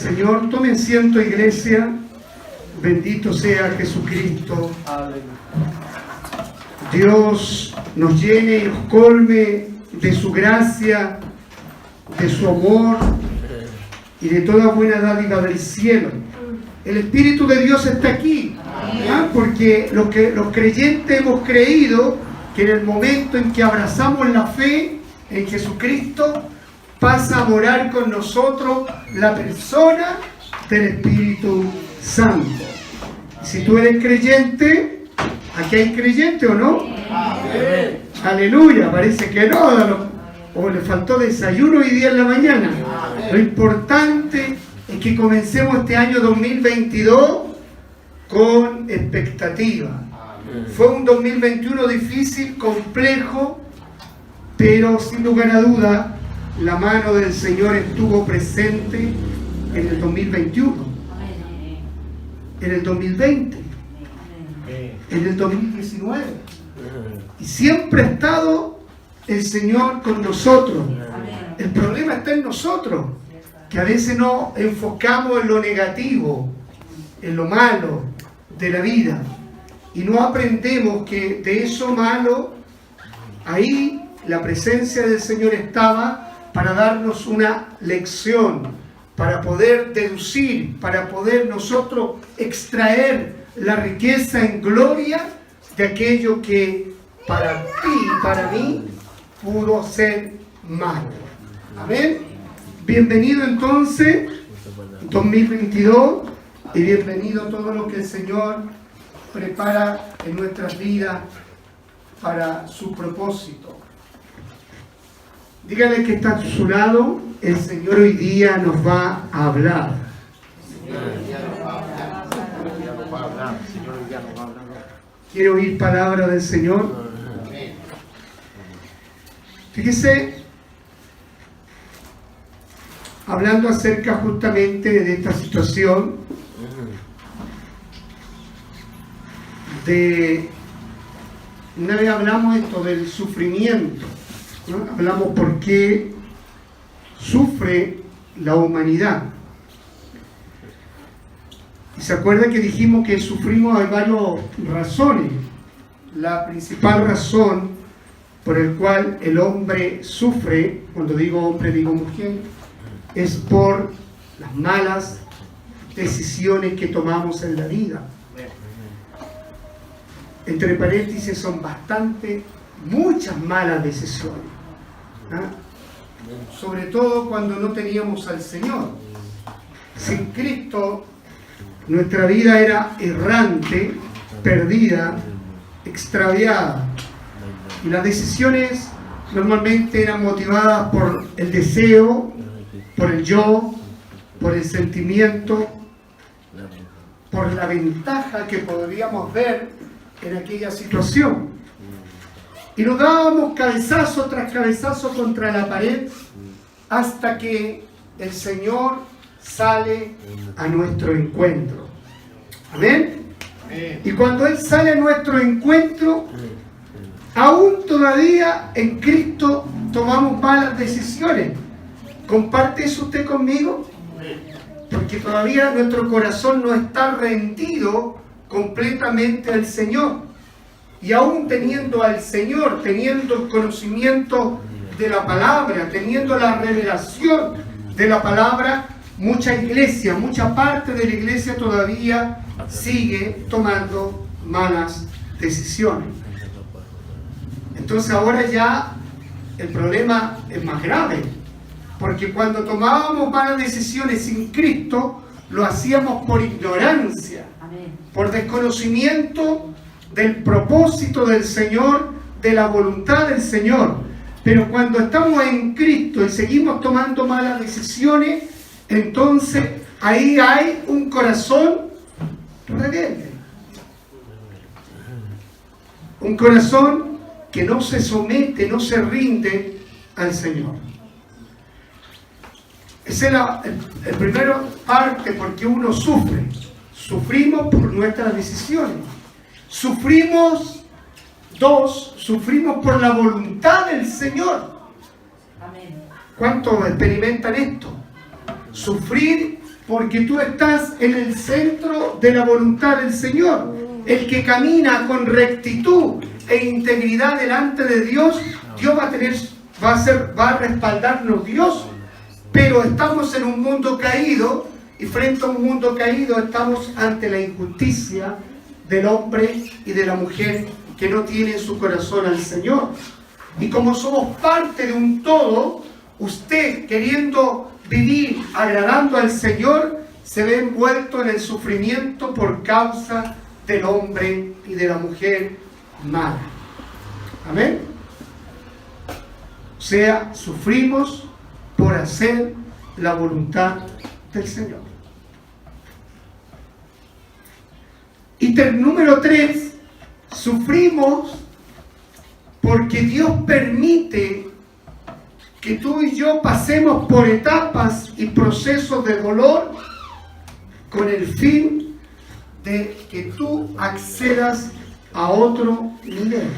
Señor. Tome asiento, iglesia. Bendito sea Jesucristo. Dios nos llene y nos colme de su gracia, de su amor y de toda buena dádiva del cielo. El Espíritu de Dios está aquí, porque los creyentes hemos creído que en el momento en que abrazamos la fe en Jesucristo, pasa a morar con nosotros la persona del Espíritu Santo. Si tú eres creyente, ¿aquí hay creyente o no? Amén. Aleluya, parece que no, o le faltó desayuno hoy día en la mañana. Amén. Lo importante es que comencemos este año 2022 con expectativa. Amén. Fue un 2021 difícil, complejo, pero sin lugar a duda la mano del Señor estuvo presente en el 2021, en el 2020, en el 2019. Y siempre ha estado el Señor con nosotros. El problema está en nosotros, que a veces nos enfocamos en lo negativo, en lo malo de la vida, y no aprendemos que de eso malo, ahí la presencia del Señor estaba para darnos una lección, para poder deducir, para poder nosotros extraer la riqueza en gloria de aquello que para ti y para mí pudo ser malo. Amén. Bienvenido entonces 2022 y bienvenido todo lo que el Señor prepara en nuestras vidas para su propósito. Dígale que está a su lado, el Señor hoy día nos va a hablar. ¿Quiere oír palabra del Señor? Fíjese, hablando acerca justamente de esta situación, una vez hablamos esto del sufrimiento, ¿no? Hablamos por qué sufre la humanidad. Y se acuerda que dijimos que sufrimos, hay varias razones. La principal razón por el cual el hombre sufre, cuando digo hombre digo mujer, es por las malas decisiones que tomamos en la vida. Entre paréntesis, son muchas malas decisiones, sobre todo cuando no teníamos al Señor. Sin Cristo nuestra vida era errante, perdida, extraviada, y las decisiones normalmente eran motivadas por el deseo, por el yo, por el sentimiento, por la ventaja que podríamos ver en aquella situación. Y nos dábamos cabezazo tras cabezazo contra la pared hasta que el Señor sale a nuestro encuentro. ¿Amén? Y cuando Él sale a nuestro encuentro, aún todavía en Cristo tomamos malas decisiones. ¿Comparte eso usted conmigo? Porque todavía nuestro corazón no está rendido completamente al Señor. Y aún teniendo al Señor, teniendo el conocimiento de la palabra, teniendo la revelación de la palabra, mucha iglesia, mucha parte de la iglesia todavía sigue tomando malas decisiones. Entonces ahora ya el problema es más grave, porque cuando tomábamos malas decisiones sin Cristo, lo hacíamos por ignorancia, por desconocimiento del propósito del Señor, de la voluntad del Señor. Pero cuando estamos en Cristo y seguimos tomando malas decisiones, entonces ahí hay un corazón rebelde, un corazón que no se somete, no se rinde al Señor. Esa es la primera parte, porque uno sufre. Sufrimos por nuestras decisiones. Sufrimos por la voluntad del Señor. ¿Cuántos experimentan esto? Sufrir porque tú estás en el centro de la voluntad del Señor. El que camina con rectitud e integridad delante de Dios, Dios va a respaldarnos Dios. Pero estamos en un mundo caído, y frente a un mundo caído estamos ante la injusticia del hombre y de la mujer que no tiene en su corazón al Señor. Y como somos parte de un todo, usted, queriendo vivir agradando al Señor, se ve envuelto en el sufrimiento por causa del hombre y de la mujer mala. Amén. O sea, sufrimos por hacer la voluntad del Señor. Y número 3, sufrimos porque Dios permite que tú y yo pasemos por etapas y procesos de dolor con el fin de que tú accedas a otro nivel.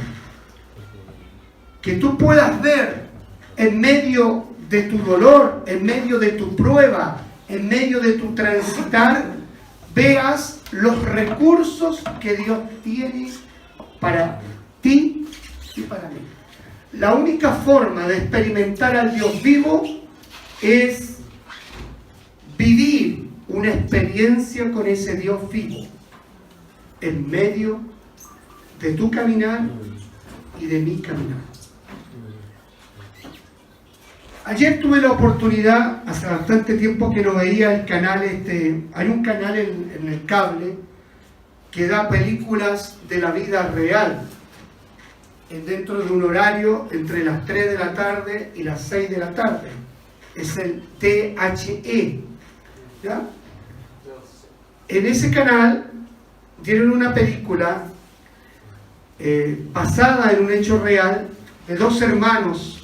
Que tú puedas ver en medio de tu dolor, en medio de tu prueba, en medio de tu transitar, veas los recursos que Dios tiene para ti y para mí. La única forma de experimentar al Dios vivo es vivir una experiencia con ese Dios vivo en medio de tu caminar y de mi caminar. Ayer tuve la oportunidad, hace bastante tiempo que no veía el canal, hay un canal en el cable que da películas de la vida real, dentro de un horario entre las 3 de la tarde y las 6 de la tarde. Es el THE. ¿Ya? En ese canal dieron una película basada en un hecho real de dos hermanos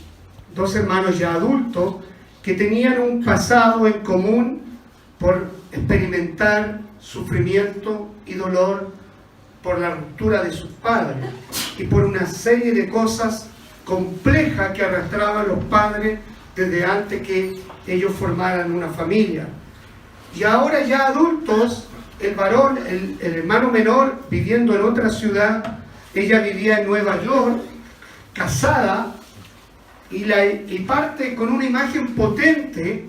ya adultos que tenían un pasado en común por experimentar sufrimiento y dolor por la ruptura de sus padres y por una serie de cosas complejas que arrastraban los padres desde antes que ellos formaran una familia. Y ahora ya adultos, el varón, el hermano menor, viviendo en otra ciudad, ella vivía en Nueva York, casada, y parte con una imagen potente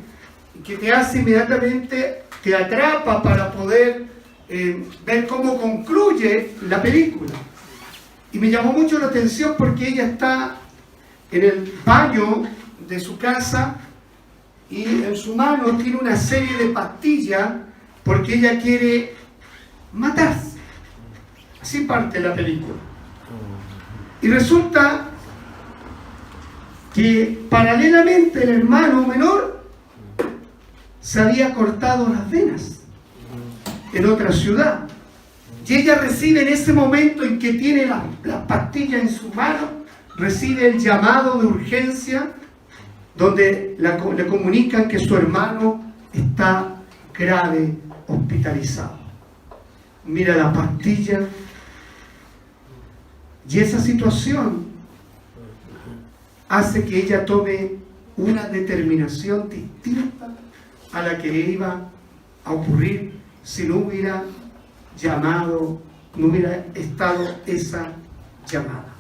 que te hace inmediatamente, te atrapa para poder ver cómo concluye la película. Y me llamó mucho la atención porque ella está en el baño de su casa y en su mano tiene una serie de pastillas porque ella quiere matarse. Así parte la película. Y resulta que paralelamente el hermano menor se había cortado las venas en otra ciudad. Y ella recibe en ese momento en que tiene las pastillas en su mano, recibe el llamado de urgencia donde le comunican que su hermano está grave, hospitalizado. Mira la pastilla y esa situación hace que ella tome una determinación distinta a la que iba a ocurrir si no hubiera llamado, no hubiera estado esa llamada.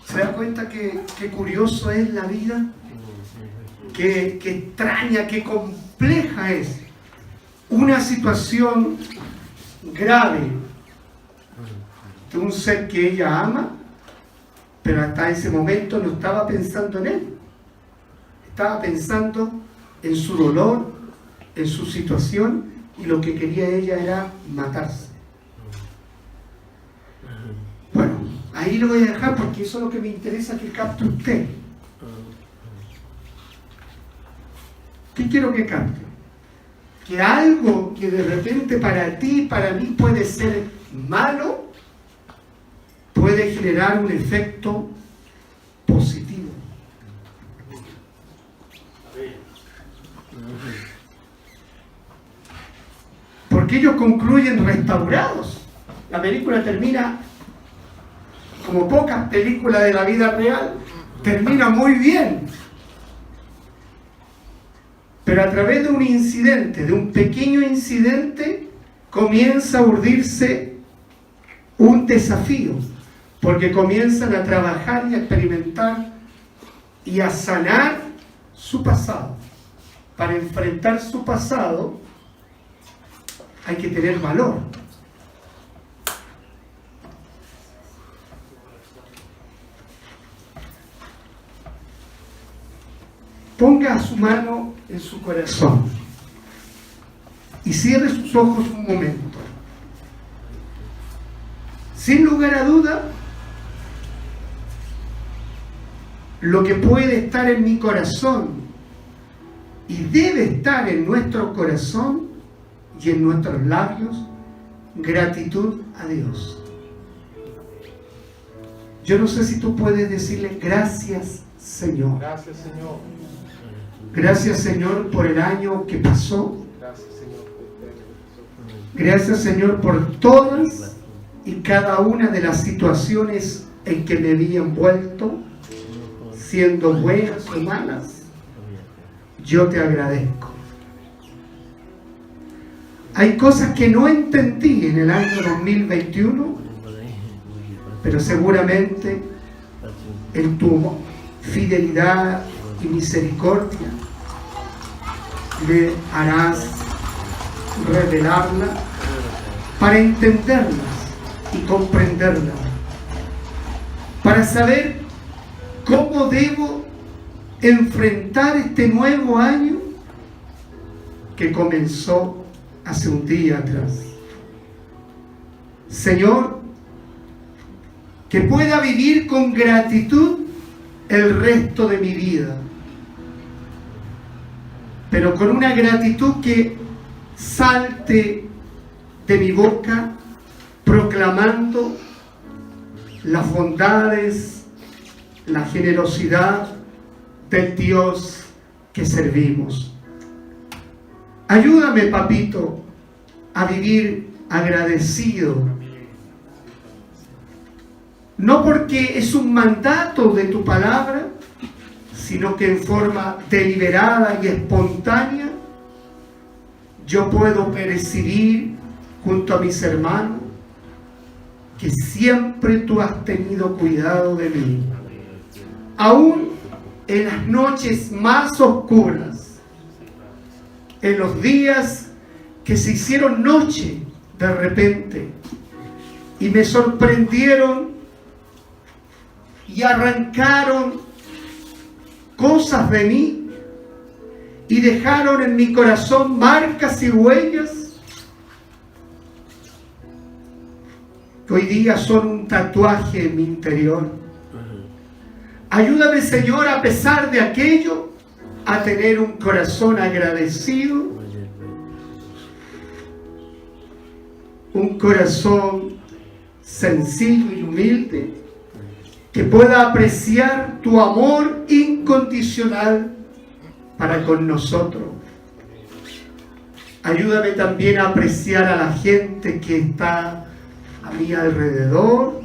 ¿Se da cuenta qué curioso es la vida? Qué extraña, qué compleja es. Una situación grave de un ser que ella ama, pero hasta ese momento no estaba pensando en él. Estaba pensando en su dolor, en su situación, y lo que quería ella era matarse. Bueno, ahí lo voy a dejar porque eso es lo que me interesa que capte usted. ¿Qué quiero que capte? Que algo que de repente para ti, para mí puede ser malo, puede generar un efecto positivo. Porque ellos concluyen restaurados. La película termina, como pocas películas de la vida real, termina muy bien. Pero a través de un incidente, de un pequeño incidente, comienza a urdirse un desafío, porque comienzan a trabajar y a experimentar y a sanar su pasado. Para enfrentar su pasado hay que tener valor. Ponga su mano en su corazón y cierre sus ojos un momento. Sin lugar a duda, lo que puede estar en mi corazón y debe estar en nuestro corazón y en nuestros labios, gratitud a Dios. Yo no sé si tú puedes decirle gracias, Señor. Gracias, Señor. Gracias, Señor, por el año que pasó. Gracias, Señor. Gracias, Señor, por todas y cada una de las situaciones en que me vi envuelto, siendo buenas o malas. Yo te agradezco. Hay cosas que no entendí en el año 2021, pero seguramente en tu fidelidad y misericordia le harás revelarla para entenderlas y comprenderlas, para saber cómo debo enfrentar este nuevo año que comenzó hace un día atrás. Señor, que pueda vivir con gratitud el resto de mi vida, pero con una gratitud que salte de mi boca proclamando las bondades, la generosidad del Dios que servimos. Ayúdame, papito, a vivir agradecido, no porque es un mandato de tu palabra, sino que en forma deliberada y espontánea yo puedo percibir junto a mis hermanos que siempre tú has tenido cuidado de mí. Aún en las noches más oscuras, en los días que se hicieron noche de repente y me sorprendieron y arrancaron cosas de mí y dejaron en mi corazón marcas y huellas que hoy día son un tatuaje en mi interior. Ayúdame, Señor, a pesar de aquello, a tener un corazón agradecido, un corazón sencillo y humilde, que pueda apreciar tu amor incondicional para con nosotros. Ayúdame también a apreciar a la gente que está a mi alrededor,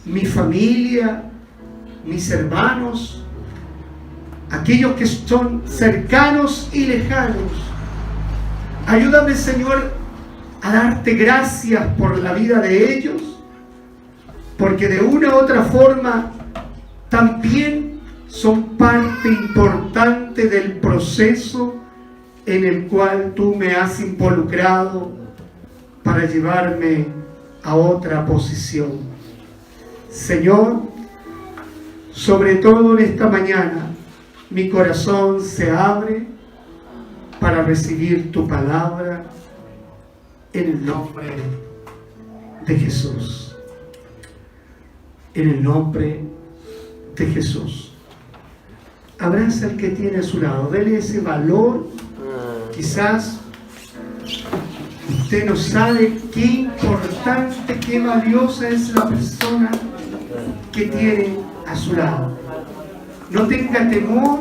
mi familia, mis hermanos, aquellos que son cercanos y lejanos. Ayúdame, Señor, a darte gracias por la vida de ellos, porque de una u otra forma también son parte importante del proceso en el cual tú me has involucrado para llevarme a otra posición. Señor, sobre todo en esta mañana, mi corazón se abre para recibir tu palabra en el nombre de Jesús. En el nombre de Jesús. Abraza al que tiene a su lado, dele ese valor. Quizás usted no sabe qué importante, qué valiosa es la persona que tiene a su lado. No tenga temor.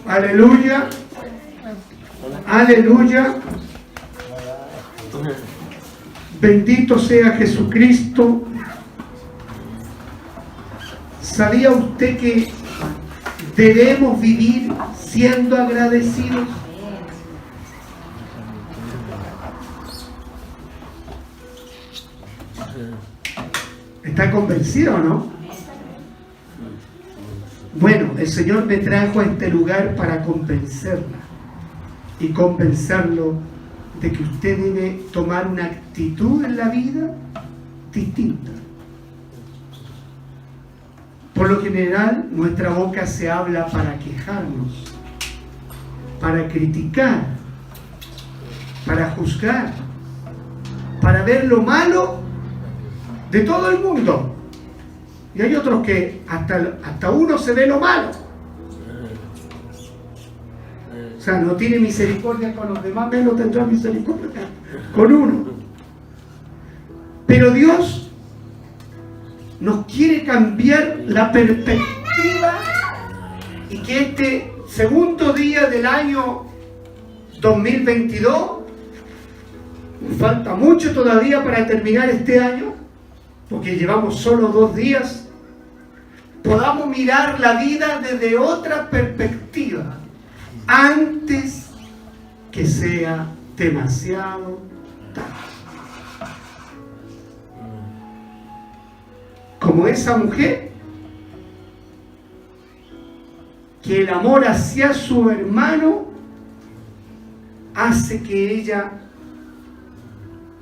Aleluya. Aleluya. Bendito sea Jesucristo. ¿Sabía usted que debemos vivir siendo agradecidos. ¿Está convencido o no? Bueno, el Señor me trajo a este lugar para convencerla y convencerlo de que usted debe tomar una actitud en la vida distinta. Por lo general, nuestra boca se habla para quejarnos, para criticar, para juzgar, para ver lo malo de todo el mundo. Y hay otros que hasta uno se ve lo malo. O sea, no tiene misericordia con los demás, menos tendrá misericordia con uno. Pero Dios nos quiere cambiar la perspectiva y que este segundo día del año 2022, falta mucho todavía para terminar este año, porque llevamos solo 2 días, podamos mirar la vida desde otra perspectiva antes que sea demasiado tarde. Como esa mujer que el amor hacia su hermano hace que ella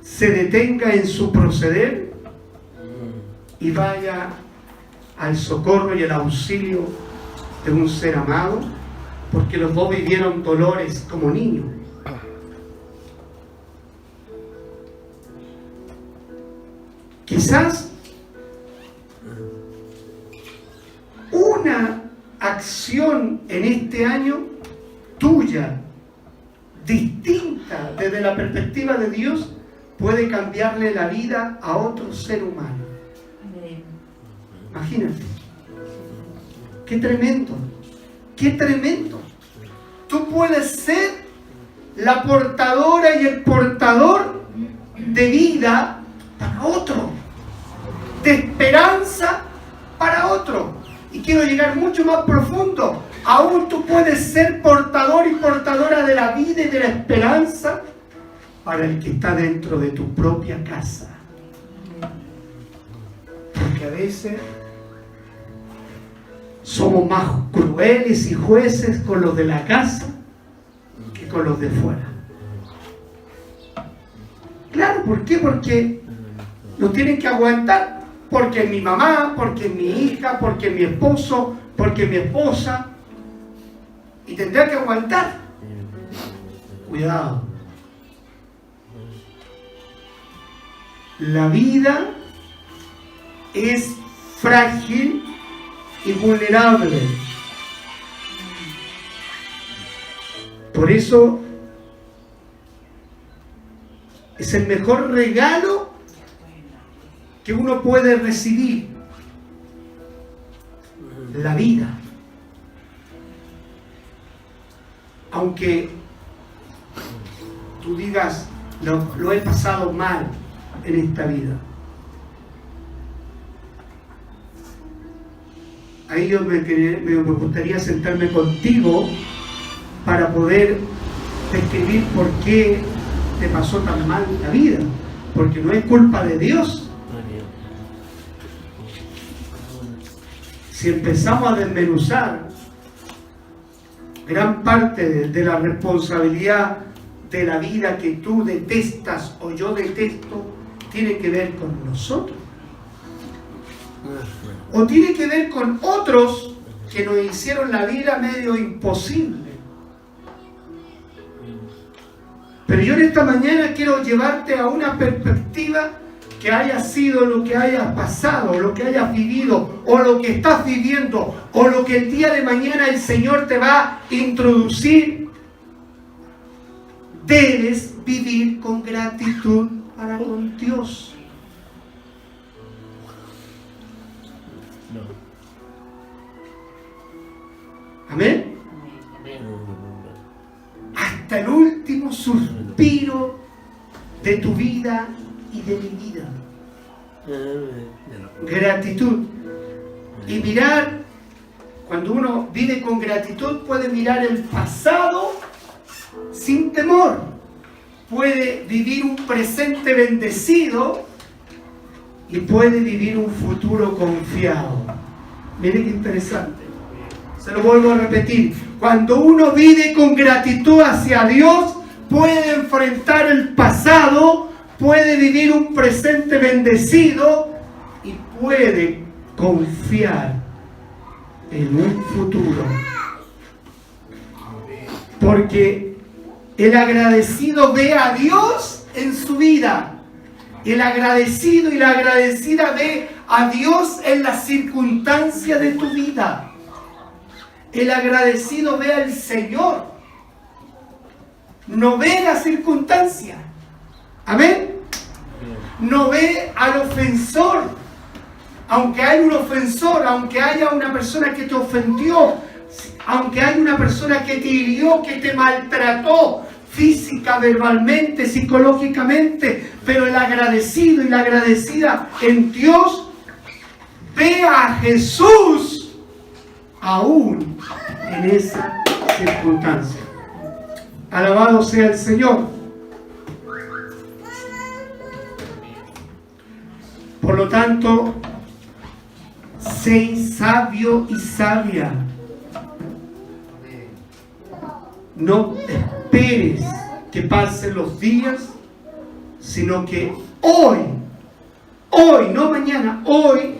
se detenga en su proceder y vaya al socorro y el auxilio de un ser amado, porque los dos vivieron dolores como niños. Quizás una acción en este año tuya, distinta desde la perspectiva de Dios, puede cambiarle la vida a otro ser humano. Imagínate. Qué tremendo. Qué tremendo. Tú puedes ser la portadora y el portador de vida para otro, de esperanza para otro. Y quiero llegar mucho más profundo. Aún tú puedes ser portador y portadora de la vida y de la esperanza para el que está dentro de tu propia casa. Porque a veces somos más crueles y jueces con los de la casa que con los de fuera. Claro, ¿por qué? Porque nos tienen que aguantar. Porque es mi mamá, porque es mi hija, porque es mi esposo, porque es mi esposa. Y tendrá que aguantar. Cuidado. La vida es frágil y vulnerable. Por eso es el mejor regalo que uno puede recibir, la vida. Aunque tú digas, lo he pasado mal en esta vida. Ahí yo me gustaría sentarme contigo para poder describir por qué te pasó tan mal la vida. Porque no es culpa de Dios. Si empezamos a desmenuzar gran parte de la responsabilidad de la vida que tú detestas o yo detesto, tiene que ver con nosotros. O tiene que ver con otros que nos hicieron la vida medio imposible. Pero yo en esta mañana quiero llevarte a una perspectiva que haya sido lo que hayas pasado, lo que hayas vivido, o lo que estás viviendo, o lo que el día de mañana el Señor te va a introducir. Debes vivir con gratitud para con Dios. Amén. Hasta el último suspiro de tu vida y de mi vida. Gratitud. Y mirar Cuando uno vive con gratitud puede mirar el pasado sin temor. Puede vivir un presente bendecido y puede vivir un futuro confiado. Miren qué interesante. Se lo vuelvo a repetir. Cuando uno vive con gratitud hacia Dios, puede enfrentar el pasado, puede vivir un presente bendecido y puede confiar en un futuro. Porque el agradecido ve a Dios en su vida. El agradecido y la agradecida ve a Dios en la circunstancia de tu vida. El agradecido ve al Señor. No ve la circunstancia. Amén. No ve al ofensor. Aunque hay un ofensor, aunque haya una persona que te ofendió, aunque haya una persona que te hirió, que te maltrató física, verbalmente, psicológicamente, pero el agradecido y la agradecida en Dios ve a Jesús aún en esa circunstancia. Alabado sea el Señor. Por lo tanto, sé sabio y sabia. No esperes que pasen los días, sino que hoy, no mañana, hoy,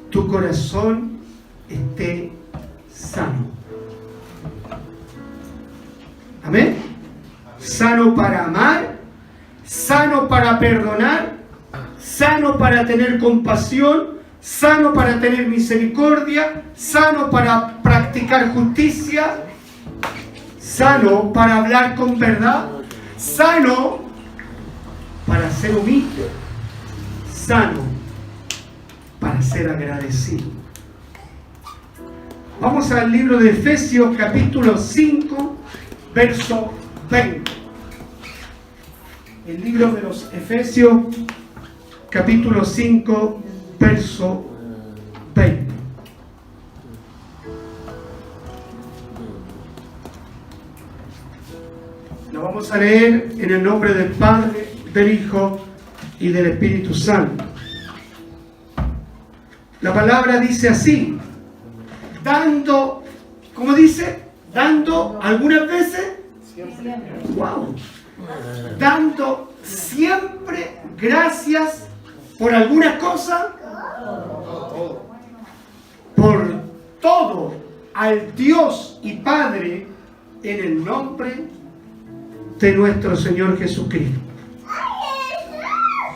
tu corazón esté sano. Amén. Sano para amar, sano para perdonar, sano para tener compasión, sano para tener misericordia, sano para practicar justicia, sano para hablar con verdad, sano para ser humilde, sano para ser agradecido. Vamos al libro de Efesios capítulo 5, verso 20. El libro de los Efesios capítulo 5, verso 20. Lo vamos a leer en el nombre del Padre, del Hijo y del Espíritu Santo. La palabra dice así: dando, ¿cómo dice? Dando algunas veces, wow, dando siempre gracias por alguna cosa, por todo al Dios y Padre en el nombre de nuestro Señor Jesucristo.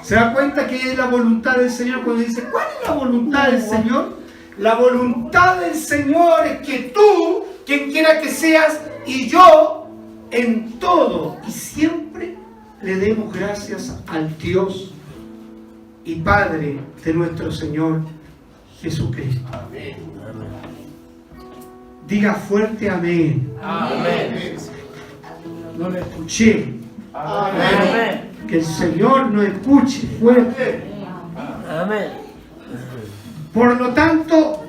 ¿Se da cuenta que es la voluntad del Señor cuando dice, ¿cuál es la voluntad del Señor? La voluntad del Señor es que tú, quien quiera que seas, y yo, en todo y siempre le demos gracias al Dios y Padre de nuestro Señor Jesucristo. Amén. Diga fuerte amén. Amén. No lo escuché. Amén. Que el Señor nos escuche fuerte. Amén. Por lo tanto,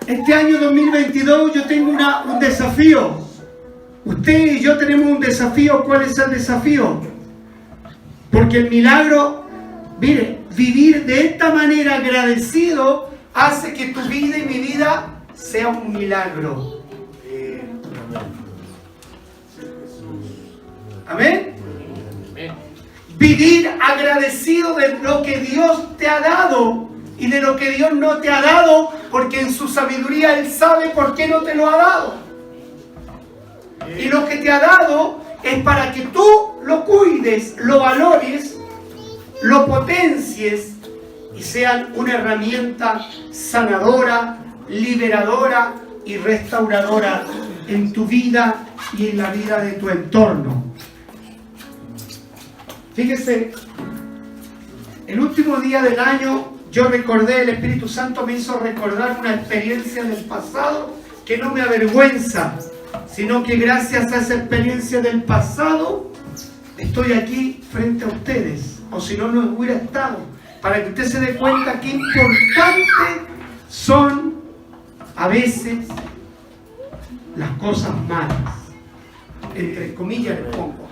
este año 2022 yo tengo un desafío. Usted y yo tenemos un desafío. ¿Cuál es el desafío? Porque el milagro, mire, vivir de esta manera agradecido hace que tu vida y mi vida sea un milagro. Amén. Vivir agradecido de lo que Dios te ha dado y de lo que Dios no te ha dado, porque en su sabiduría Él sabe por qué no te lo ha dado. Y lo que te ha dado es para que tú lo cuides, lo valores, lo potencies y sean una herramienta sanadora, liberadora y restauradora en tu vida y en la vida de tu entorno. Fíjese, el último día del año yo recordé, el Espíritu Santo me hizo recordar una experiencia del pasado que no me avergüenza, sino que gracias a esa experiencia del pasado estoy aquí frente a ustedes, o si no, no hubiera estado, para que usted se dé cuenta qué importantes son a veces las cosas malas, entre comillas le pongo.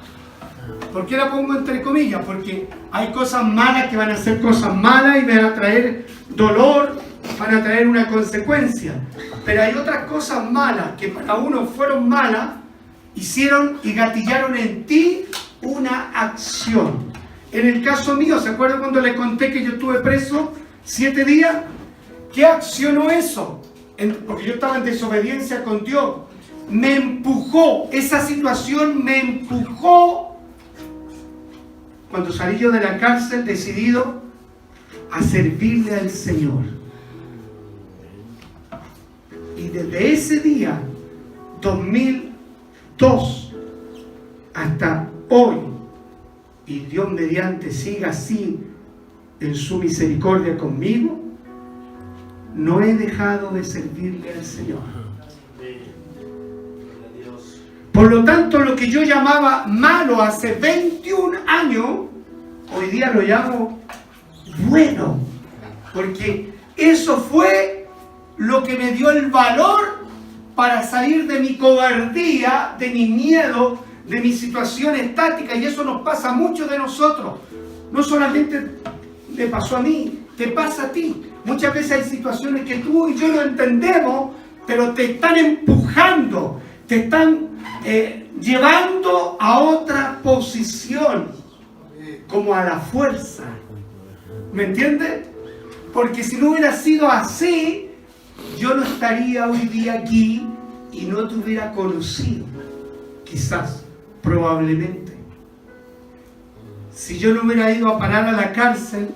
¿Por qué la pongo entre comillas? Porque hay cosas malas que van a ser cosas malas y me van a traer dolor, van a traer una consecuencia. Pero hay otras cosas malas que para uno fueron malas, hicieron y gatillaron en ti una acción. En el caso mío, ¿se acuerdan cuando le conté que yo estuve preso 7 días? ¿Qué accionó eso? Porque yo estaba en desobediencia con Dios. Me empujó, esa situación me empujó. Cuando salí yo de la cárcel, decidido a servirle al Señor. Y desde ese día, 2002, hasta hoy, y Dios mediante siga así en su misericordia conmigo, no he dejado de servirle al Señor. Por lo tanto, lo que yo llamaba malo hace 21 años, hoy día lo llamo bueno, porque eso fue lo que me dio el valor para salir de mi cobardía, de mi miedo, de mi situación estática. Y eso nos pasa a muchos de nosotros. No solamente me pasó a mí, te pasa a ti. Muchas veces hay situaciones que tú y yo no entendemos, pero te están empujando, te están llevando a otra posición, como a la fuerza. ¿Me entiendes? Porque si no hubiera sido así, yo no estaría hoy día aquí y no te hubiera conocido. Quizás, probablemente. Si yo no hubiera ido a parar a la cárcel,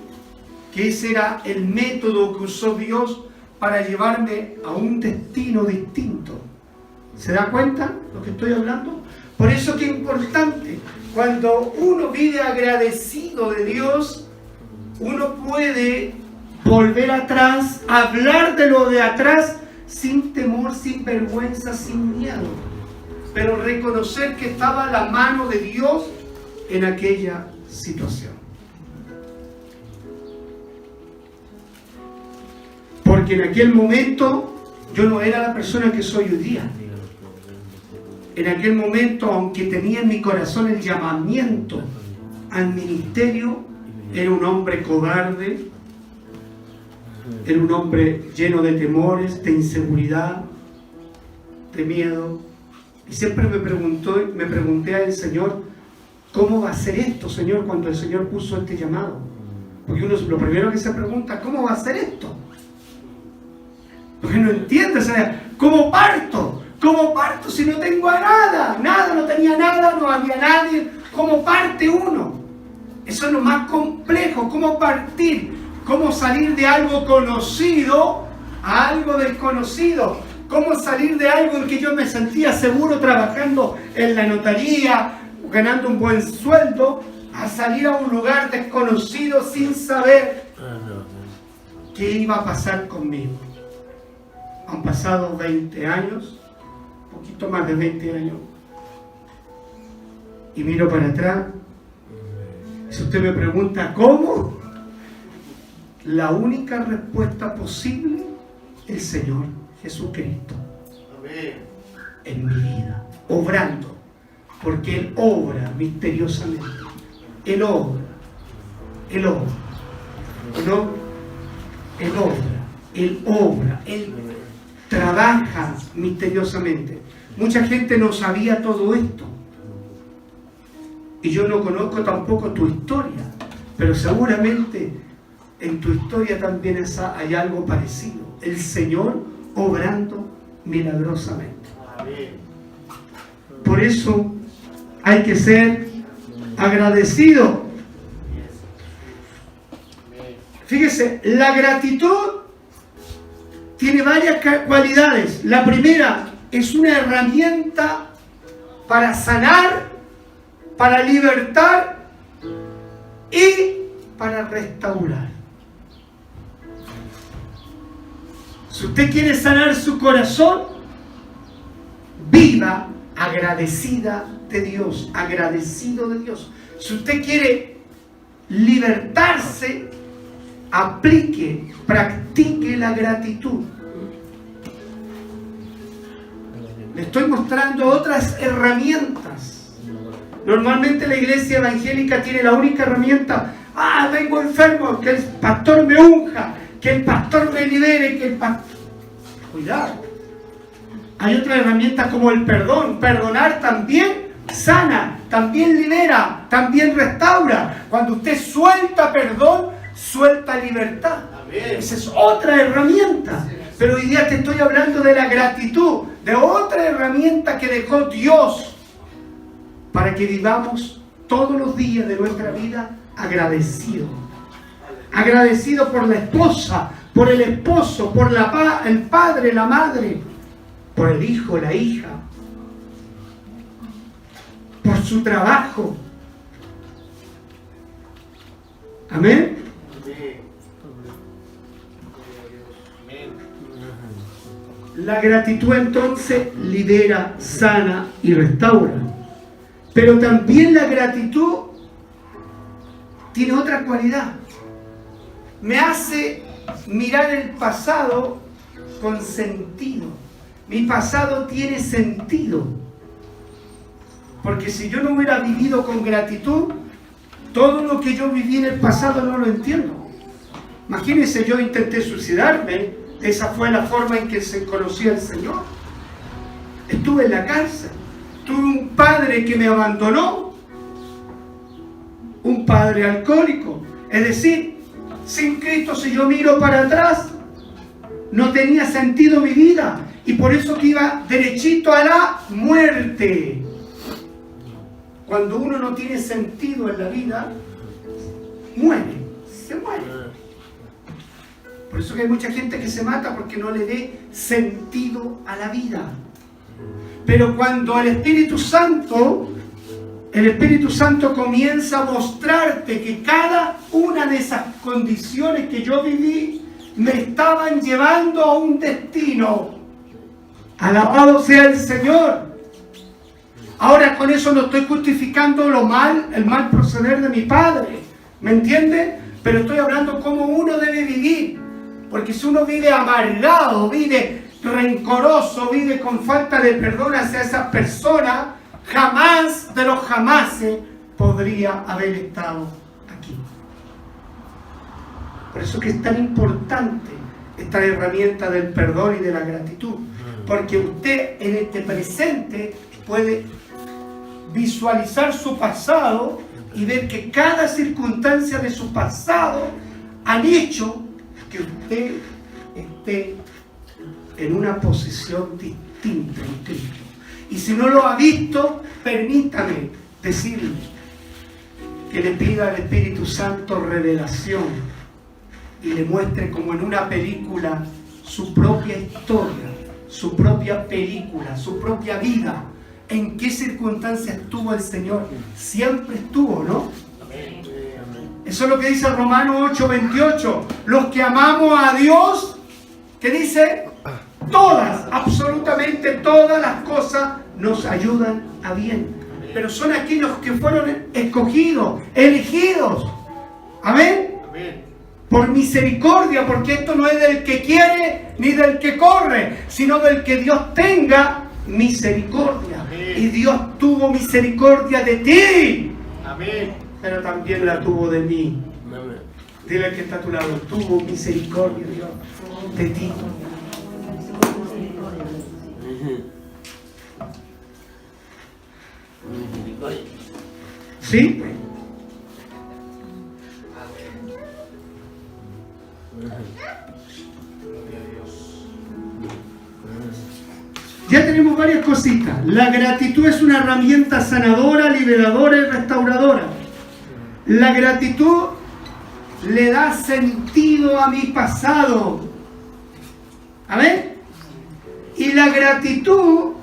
que ese era el método que usó Dios para llevarme a un destino distinto. ¿Se da cuenta lo que estoy hablando? Por eso que es importante, cuando uno vive agradecido de Dios, uno puede volver atrás, hablar de lo de atrás sin temor, sin vergüenza, sin miedo, pero reconocer que estaba la mano de Dios en aquella situación. Porque en aquel momento yo no era la persona que soy hoy día. En aquel momento, aunque tenía en mi corazón el llamamiento al ministerio, era un hombre cobarde, era un hombre lleno de temores, de inseguridad, de miedo. Y siempre me pregunté al Señor, ¿cómo va a ser esto, Señor, cuando el Señor puso este llamado? Porque uno lo primero que se pregunta, ¿cómo va a ser esto? Porque no entiende, o sea, ¿cómo parto? ¿Cómo parto si no tengo a nada? Nada, no tenía nada, no había nadie. ¿Cómo parte uno? Eso es lo más complejo. ¿Cómo partir? ¿Cómo salir de algo conocido a algo desconocido? ¿Cómo salir de algo en que yo me sentía seguro trabajando en la notaría, ganando un buen sueldo, a salir a un lugar desconocido sin saber qué iba a pasar conmigo? Han pasado 20 años. Poquito más de 20 años, y miro para atrás. Si usted me pregunta ¿cómo? La única respuesta posible, el Señor Jesucristo. Amén. En mi vida, obrando, porque Él obra misteriosamente. Él obra, Él trabaja misteriosamente. Mucha gente no sabía todo esto. Y yo no conozco tampoco tu historia, pero seguramente en tu historia también hay algo parecido. El Señor obrando milagrosamente. Por eso hay que ser agradecido. Fíjese, la gratitud tiene varias cualidades. La primera es una herramienta para sanar, para libertar y para restaurar. Si usted quiere sanar su corazón, viva agradecida de Dios, agradecido de Dios. Si usted quiere libertarse, aplique, practique la gratitud. Le estoy mostrando otras herramientas. Normalmente la iglesia evangélica tiene la única herramienta: vengo enfermo, que el pastor me unja, que el pastor me libere, que el pastor... Cuidado. Hay otras herramientas como el perdón. Perdonar también sana, también libera, también restaura. Cuando usted suelta perdón, suelta libertad. Amén. Esa es otra herramienta. Pero hoy día te estoy hablando de la gratitud, de otra herramienta que dejó Dios para que vivamos todos los días de nuestra vida agradecidos. Agradecido por la esposa, por el esposo, por el padre, la madre, por el hijo, la hija, por su trabajo. Amén. La gratitud entonces libera, sana y restaura. Pero también la gratitud tiene otra cualidad. Me hace mirar el pasado con sentido. Mi pasado tiene sentido. Porque si yo no hubiera vivido con gratitud, todo lo que yo viví en el pasado no lo entiendo. Imagínense, yo intenté suicidarme. Esa fue la forma en que se conocía el Señor. Estuve en la cárcel. Tuve un padre que me abandonó. Un padre alcohólico. Es decir, sin Cristo, si yo miro para atrás, no tenía sentido mi vida. Y por eso que iba derechito a la muerte. Cuando uno no tiene sentido en la vida, muere. Se muere. Por eso que hay mucha gente que se mata porque no le dé sentido a la vida. Pero cuando el Espíritu Santo comienza a mostrarte que cada una de esas condiciones que yo viví me estaban llevando a un destino. Alabado sea el Señor. Ahora con eso no estoy justificando el mal proceder de mi padre. ¿Me entiende? Pero estoy hablando cómo uno debe vivir. Porque si uno vive amargado, vive rencoroso, vive con falta de perdón hacia esa persona, jamás de los jamases podría haber estado aquí. Por eso que es tan importante esta herramienta del perdón y de la gratitud. Porque usted en este presente puede visualizar su pasado y ver que cada circunstancia de su pasado han hecho que usted esté en una posición distinta en Cristo. Y si no lo ha visto, permítame decirle que le pida al Espíritu Santo revelación y le muestre como en una película su propia historia, su propia película, su propia vida. ¿En qué circunstancias estuvo el Señor? Siempre estuvo, ¿no? Eso es lo que dice Romanos 8:28. Los que amamos a Dios, ¿qué dice? Todas, absolutamente todas las cosas nos ayudan a bien. Pero son aquellos que fueron escogidos, elegidos. Amén. Por misericordia, porque esto no es del que quiere ni del que corre, sino del que Dios tenga misericordia. Amén. Y Dios tuvo misericordia de ti. Amén. Pero también la tuvo de mí. Amén. Dile al que está a tu lado, tuvo misericordia Dios de ti. ¿Sí? Ya tenemos varias cositas. La gratitud es una herramienta sanadora, liberadora y restauradora. La gratitud le da sentido a mi pasado. ¿Amén? Y la gratitud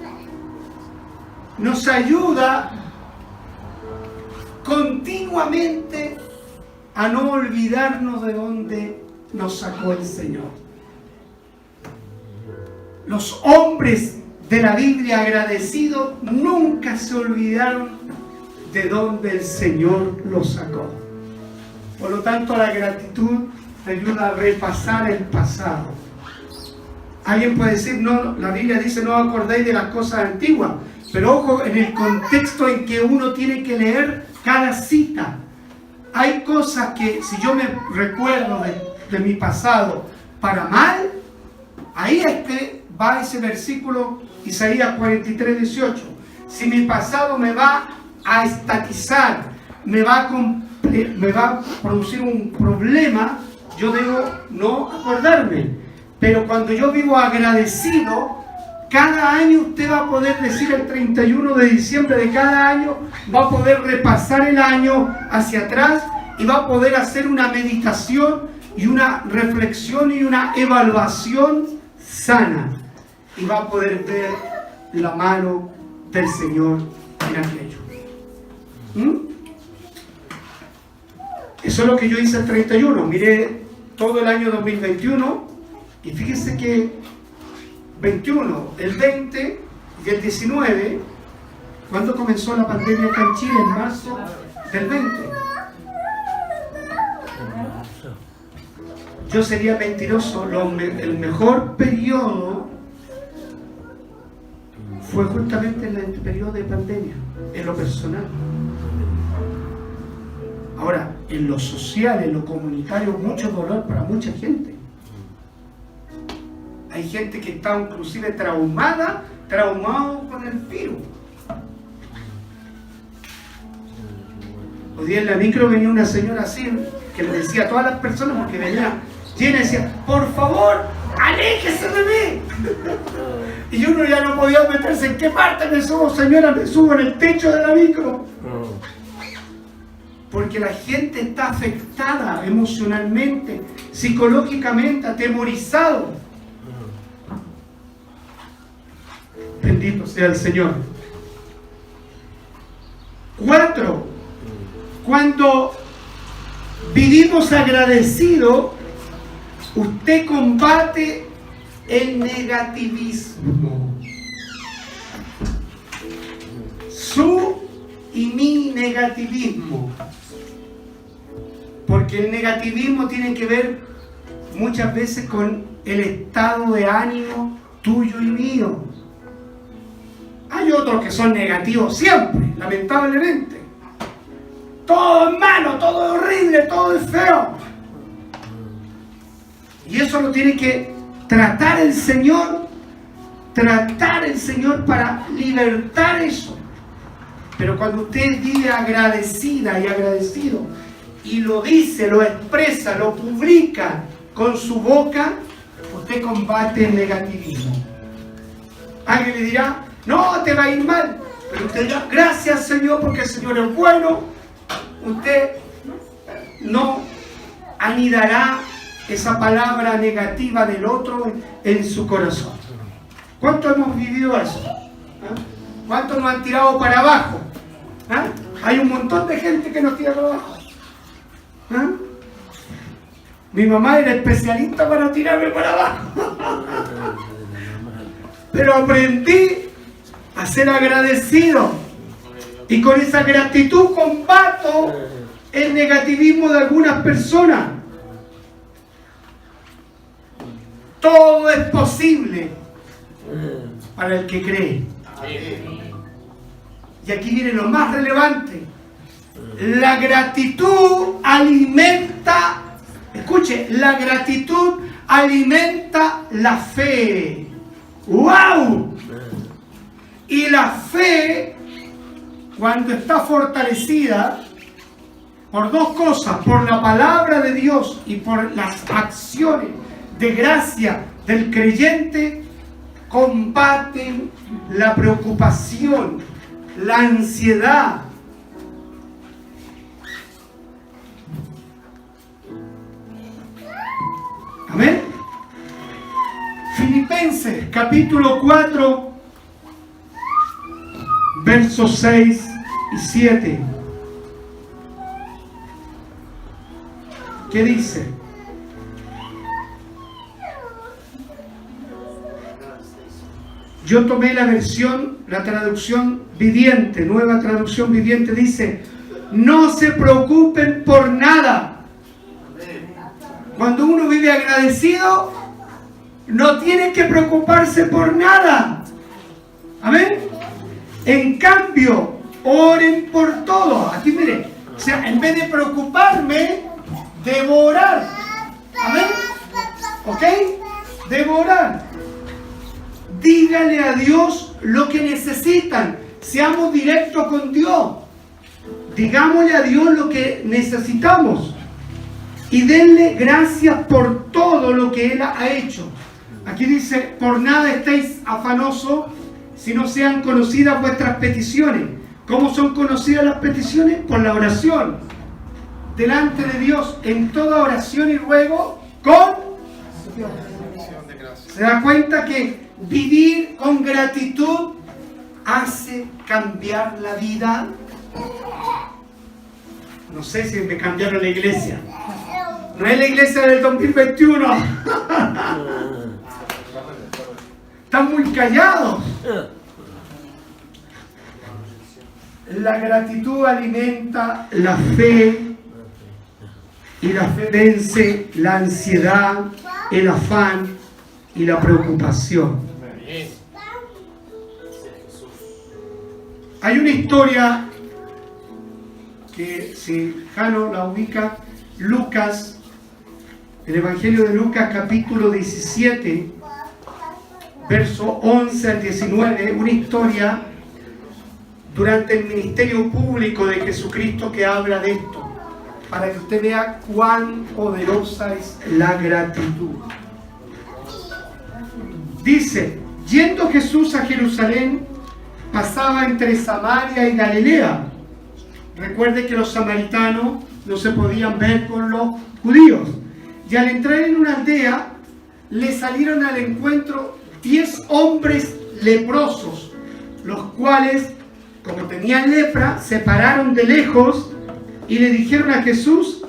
nos ayuda continuamente a no olvidarnos de dónde nos sacó el Señor. Los hombres de la Biblia agradecidos nunca se olvidaron de dónde el Señor los sacó. Por lo tanto, la gratitud te ayuda a repasar el pasado, Alguien puede decir, no, la Biblia dice no acordéis de las cosas antiguas, pero ojo en el contexto en que uno tiene que leer cada cita. Hay cosas que si yo me recuerdo de mi pasado para mal, ahí es que va ese versículo Isaías 43:18. Si mi pasado me va a estatizar, me va a producir un problema, yo debo no acordarme. Pero cuando yo vivo agradecido, cada año usted va a poder decir el 31 de diciembre de cada año, va a poder repasar el año hacia atrás y va a poder hacer una meditación y una reflexión y una evaluación sana. Y va a poder ver la mano del Señor en aquello. Eso es lo que yo hice el 31. Miré todo el año 2021 y fíjense que 21, el 20 y el 19, ¿cuándo comenzó la pandemia acá en Chile? En marzo del 20. Yo sería mentiroso, el mejor periodo fue justamente en el periodo de pandemia, en lo personal. Ahora, en lo social, en lo comunitario, mucho dolor para mucha gente. Hay gente que está inclusive traumado con el virus. Hoy día en la micro venía una señora así, que le decía a todas las personas, porque venía llena, decía, por favor, aléjese de mí. Y uno ya no podía meterse. ¿En qué parte me subo, señora? Me subo en el techo de la micro. Porque la gente está afectada emocionalmente, psicológicamente, atemorizado. Bendito sea el Señor. 4. Cuando vivimos agradecidos, usted combate el negativismo. Su y mi negativismo. Porque el negativismo tiene que ver muchas veces con el estado de ánimo tuyo y mío. Hay otros que son negativos siempre, lamentablemente. Todo es malo, todo es horrible, todo es feo. Y eso lo tiene que tratar el Señor para libertar eso. Pero cuando usted vive agradecida y agradecido, y lo dice, lo expresa, lo publica con su boca, usted combate el negativismo. Alguien le dirá, no, te va a ir mal. Pero usted dirá, gracias Señor, porque el Señor es bueno. Usted no anidará esa palabra negativa del otro en su corazón. ¿Cuánto hemos vivido eso? ¿Cuántos nos han tirado para abajo? Hay un montón de gente que nos tira para abajo. Mi mamá era especialista para tirarme para abajo. Pero aprendí a ser agradecido. Y con esa gratitud combato el negativismo de algunas personas. Todo es posible para el que cree. Y aquí viene lo más relevante. La gratitud alimenta, escuche, la gratitud alimenta la fe. ¡Wow! Y la fe, cuando está fortalecida por dos cosas, por la palabra de Dios y por las acciones de gracia del creyente, combaten la preocupación, la ansiedad. Amén. Filipenses capítulo 4 versos 6 y 7. ¿Qué dice? Yo tomé la traducción viviente, nueva traducción viviente, dice, no se preocupen por nada. Cuando uno vive agradecido, no tiene que preocuparse por nada. Amén. En cambio, oren por todo. Aquí mire, o sea, en vez de preocuparme, debo orar. Amén. ¿Ok? Debo orar. Dígale a Dios lo que necesitan. Seamos directos con Dios. Digámosle a Dios lo que necesitamos. Y denle gracias por todo lo que Él ha hecho. Aquí dice, por nada estéis afanosos, si no sean conocidas vuestras peticiones. ¿Cómo son conocidas las peticiones? Por la oración. Delante de Dios, en toda oración y ruego, con... ¿Se da cuenta que vivir con gratitud hace cambiar la vida? No sé si me cambiaron la iglesia. No es la iglesia del 2021. Están muy callados. La gratitud alimenta la fe y la fe vence la ansiedad, el afán y la preocupación. Hay una historia que si Jano la ubica, Lucas, el Evangelio de Lucas capítulo 17, verso 11 al 19, una historia durante el ministerio público de Jesucristo que habla de esto, para que usted vea cuán poderosa es la gratitud. Dice, yendo Jesús a Jerusalén, pasaba entre Samaria y Galilea. Recuerde que los samaritanos no se podían ver con los judíos. Y al entrar en una aldea, le salieron al encuentro 10 hombres leprosos, los cuales, como tenían lepra, se pararon de lejos y le dijeron a Jesús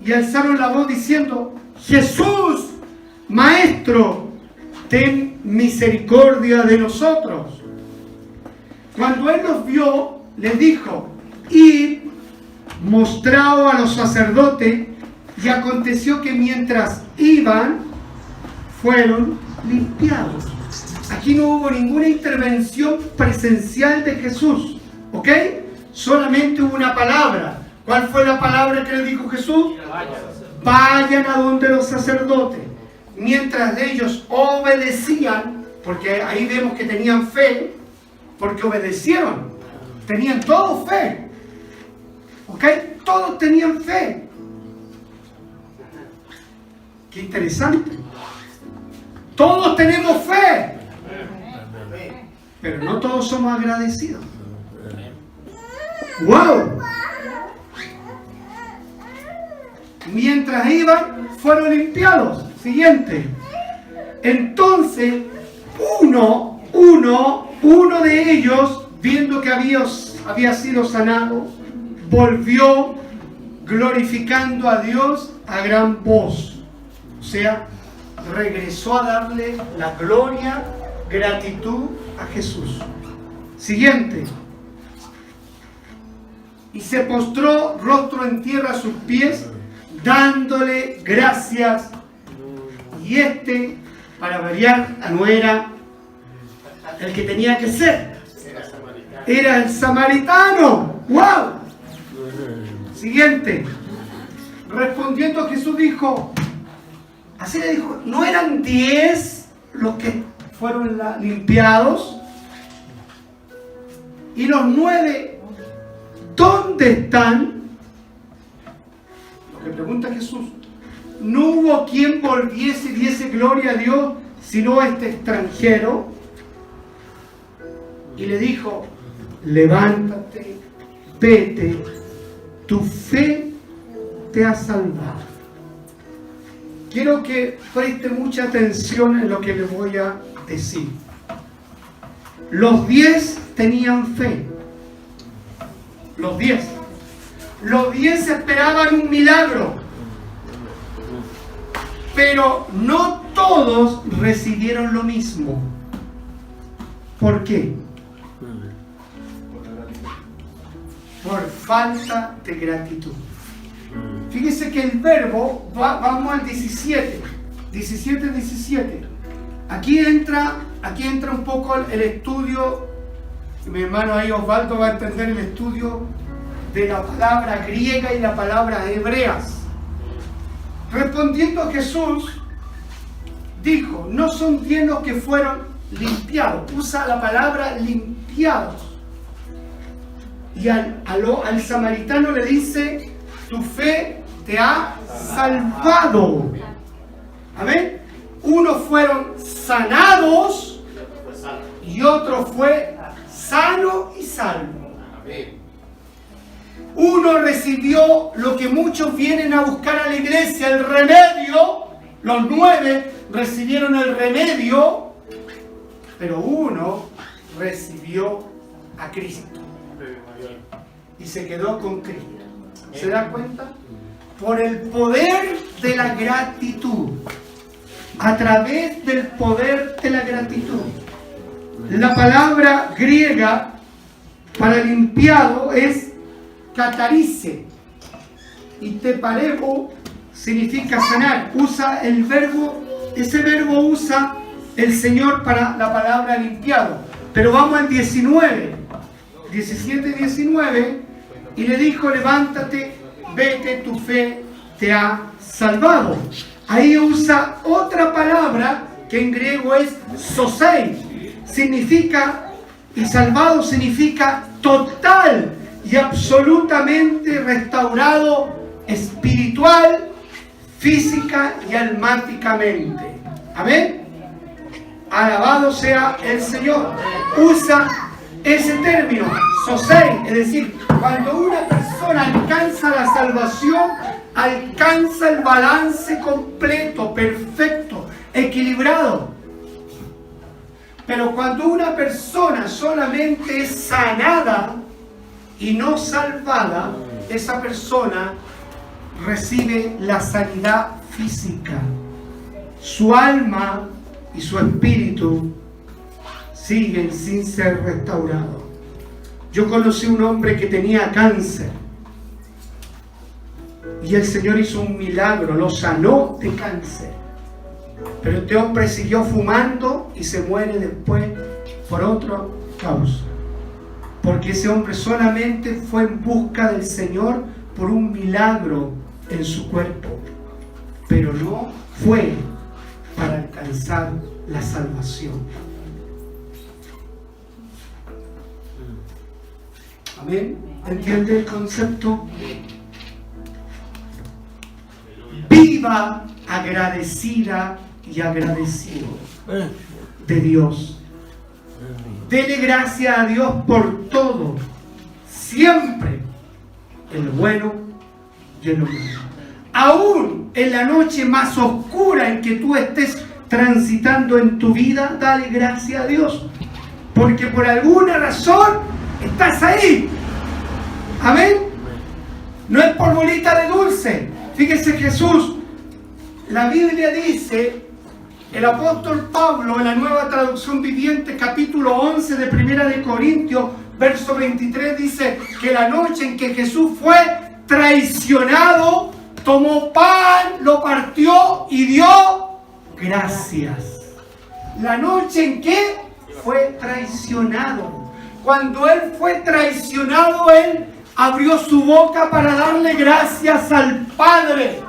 y alzaron la voz diciendo, Jesús, Maestro, ten misericordia de nosotros. Cuando él los vio, les dijo, id, mostraos a los sacerdotes, y aconteció que mientras iban, fueron limpiados. Aquí no hubo ninguna intervención presencial de Jesús, ¿ok? Solamente hubo una palabra. ¿Cuál fue la palabra que le dijo Jesús? Vayan a donde los sacerdotes. Mientras ellos obedecían, porque ahí vemos que tenían fe, porque obedecieron, tenían todos fe, ¿ok? Todos tenían fe. Qué interesante. Todos tenemos fe, pero no todos somos agradecidos. ¡Wow! Mientras iban, fueron limpiados. Siguiente. Entonces, uno de ellos, viendo que había sido sanado, volvió glorificando a Dios a gran voz. O sea, regresó a darle la gloria, gratitud a Jesús. Siguiente. Y se postró rostro en tierra a sus pies, dándole gracias. Y para variar, no era el que tenía que ser. Era el samaritano. ¡Wow! Siguiente. Respondiendo Jesús dijo, así le dijo, ¿no eran 10 los que fueron limpiados? Y los 9, ¿dónde están? Lo que pregunta Jesús. No hubo quien volviese y diese gloria a Dios, sino a este extranjero. Y le dijo, levántate, vete, tu fe te ha salvado. Quiero que preste mucha atención en lo que le voy a decir. Los 10 tenían fe. Los 10. Los 10 esperaban un milagro. Pero no todos recibieron lo mismo. ¿Por qué? Por falta de gratitud. Fíjese que el verbo, vamos al 17. Aquí entra un poco el estudio. Mi hermano ahí Osvaldo va a entender el estudio de la palabra griega y la palabra hebreas. Respondiendo a Jesús, dijo, no son 10 los que fueron limpiados. Usa la palabra limpiados. Y al samaritano le dice, tu fe te ha salvado. Amén. Unos fueron sanados y otro fue sano y salvo. Uno recibió lo que muchos vienen a buscar a la iglesia, el remedio. Los 9 recibieron el remedio, pero uno recibió a Cristo y se quedó con Cristo. ¿Se da cuenta? Por el poder de la gratitud. A través del poder de la gratitud. La palabra griega para limpiado es catarice. Y teparebo significa sanar. Usa el verbo, ese verbo usa el Señor para la palabra limpiado. Pero vamos al 17 y 19, y le dijo, levántate, vete, tu fe te ha salvado. Ahí usa otra palabra que en griego es sosei. Significa, y salvado significa total y absolutamente restaurado espiritual, física y almáticamente. Amén. Alabado sea el Señor. Usa ese término, sosei, es decir, cuando una persona alcanza la salvación, alcanza el balance completo, perfecto, equilibrado. Pero cuando una persona solamente es sanada y no salvada, esa persona recibe la sanidad física. Su alma y su espíritu siguen sin ser restaurados. Yo conocí un hombre que tenía cáncer y el Señor hizo un milagro, lo sanó de cáncer. Pero este hombre siguió fumando y se muere después por otra causa. Porque ese hombre solamente fue en busca del Señor por un milagro en su cuerpo, pero no fue para alcanzar la salvación. Amén. ¿Entiende el concepto? Viva agradecida y agradecido de Dios. Dele gracias a Dios por todo, siempre, en lo bueno y en lo malo. Aún en la noche más oscura en que tú estés transitando en tu vida, dale gracias a Dios, porque por alguna razón estás ahí. Amén. No es por bolita de dulce. Fíjese Jesús, la Biblia dice, el apóstol Pablo en la Nueva Traducción Viviente, capítulo 11 de Primera de Corintios, verso 23, dice que la noche en que Jesús fue traicionado, tomó pan, lo partió y dio gracias. La noche en que fue traicionado. Cuando Él fue traicionado, Él abrió su boca para darle gracias al Padre.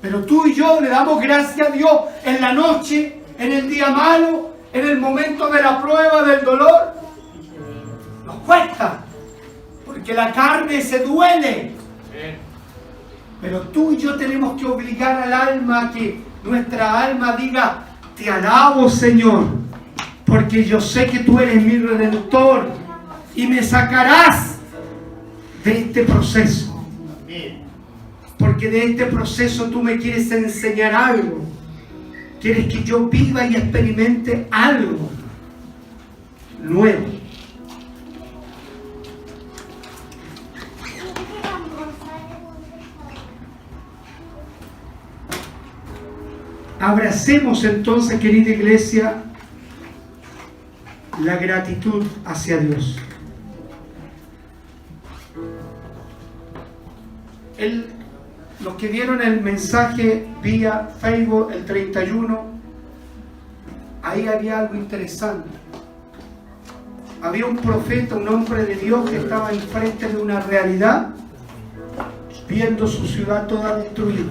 Pero tú y yo le damos gracias a Dios en la noche, en el día malo, en el momento de la prueba, del dolor. Nos cuesta, porque la carne se duele. Pero tú y yo tenemos que obligar al alma a que nuestra alma diga, te alabo, Señor, porque yo sé que tú eres mi Redentor y me sacarás de este proceso. Porque de este proceso tú me quieres enseñar algo. Quieres que yo viva y experimente algo nuevo. Abracemos entonces, querida iglesia, la gratitud hacia Dios. Los que vieron el mensaje vía Facebook el 31, ahí había algo interesante. Había un profeta, un hombre de Dios que estaba enfrente de una realidad, viendo su ciudad toda destruida,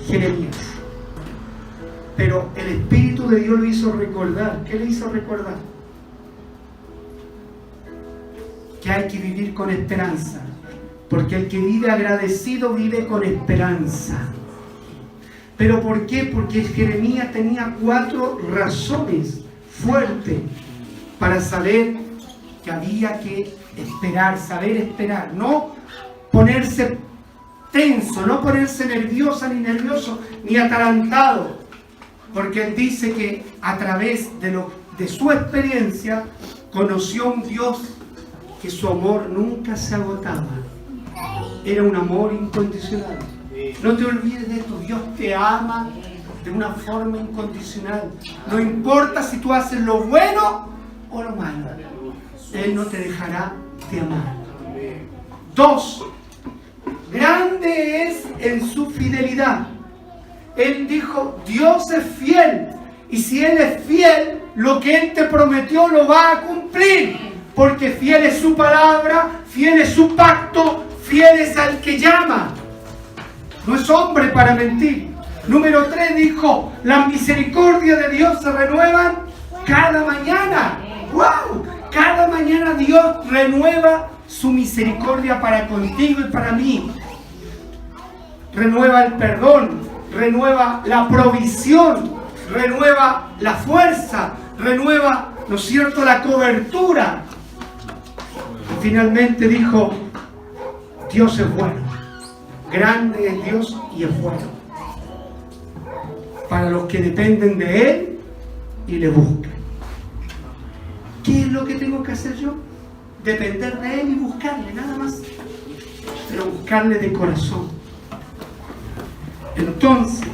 Jeremías. Pero el Espíritu de Dios lo hizo recordar. ¿Qué le hizo recordar? Que hay que vivir con esperanza. Porque el que vive agradecido vive con esperanza. ¿Pero por qué? Porque Jeremías tenía 4 razones fuertes para saber que había que esperar, saber esperar. No ponerse tenso, no ponerse nerviosa ni nervioso, ni atarantado. Porque él dice que a través de su experiencia conoció a un Dios que su amor nunca se agotaba. Era un amor incondicional. No te olvides de esto. Dios te ama de una forma incondicional. No importa si tú haces lo bueno o lo malo. Él no te dejará de amar. 2. Grande es en su fidelidad. Él dijo, Dios es fiel. Y si Él es fiel, lo que Él te prometió lo va a cumplir. Porque fiel es su palabra, fiel es su pacto, fiel es al que llama. No es hombre para mentir. Número 3 dijo, las misericordias de Dios se renuevan cada mañana. ¡Wow! Cada mañana Dios renueva su misericordia para contigo y para mí. Renueva el perdón, renueva la provisión, renueva la fuerza, renueva, ¿no es cierto?, la cobertura. Y finalmente dijo, Dios es bueno, grande es Dios y es bueno. Para los que dependen de Él y le buscan. ¿Qué es lo que tengo que hacer yo? Depender de Él y buscarle, nada más. Pero buscarle de corazón. Entonces,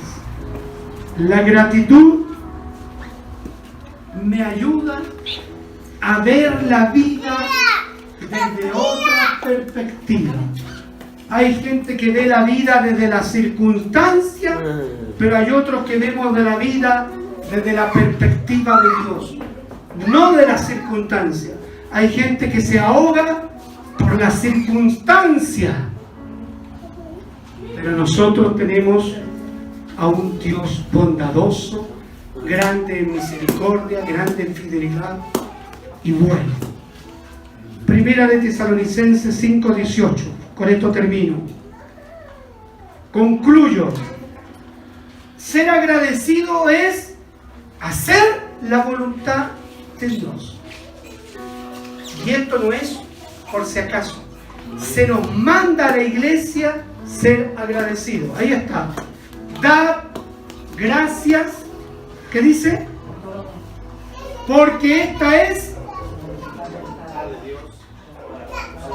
la gratitud me ayuda a ver la vida desde otra perspectiva. Hay gente que ve la vida desde la circunstancia, pero hay otros que vemos de la vida desde la perspectiva de Dios, no de la circunstancia. Hay gente que se ahoga por la circunstancia, pero nosotros tenemos a un Dios bondadoso, grande en misericordia, grande en fidelidad y bueno. Primera de Tesalonicenses 5:18. Con esto termino. Concluyo. Ser agradecido es hacer la voluntad de Dios. Y esto no es por si acaso. Se nos manda a la iglesia ser agradecido. Ahí está. Dad gracias. ¿Qué dice? Porque esta es.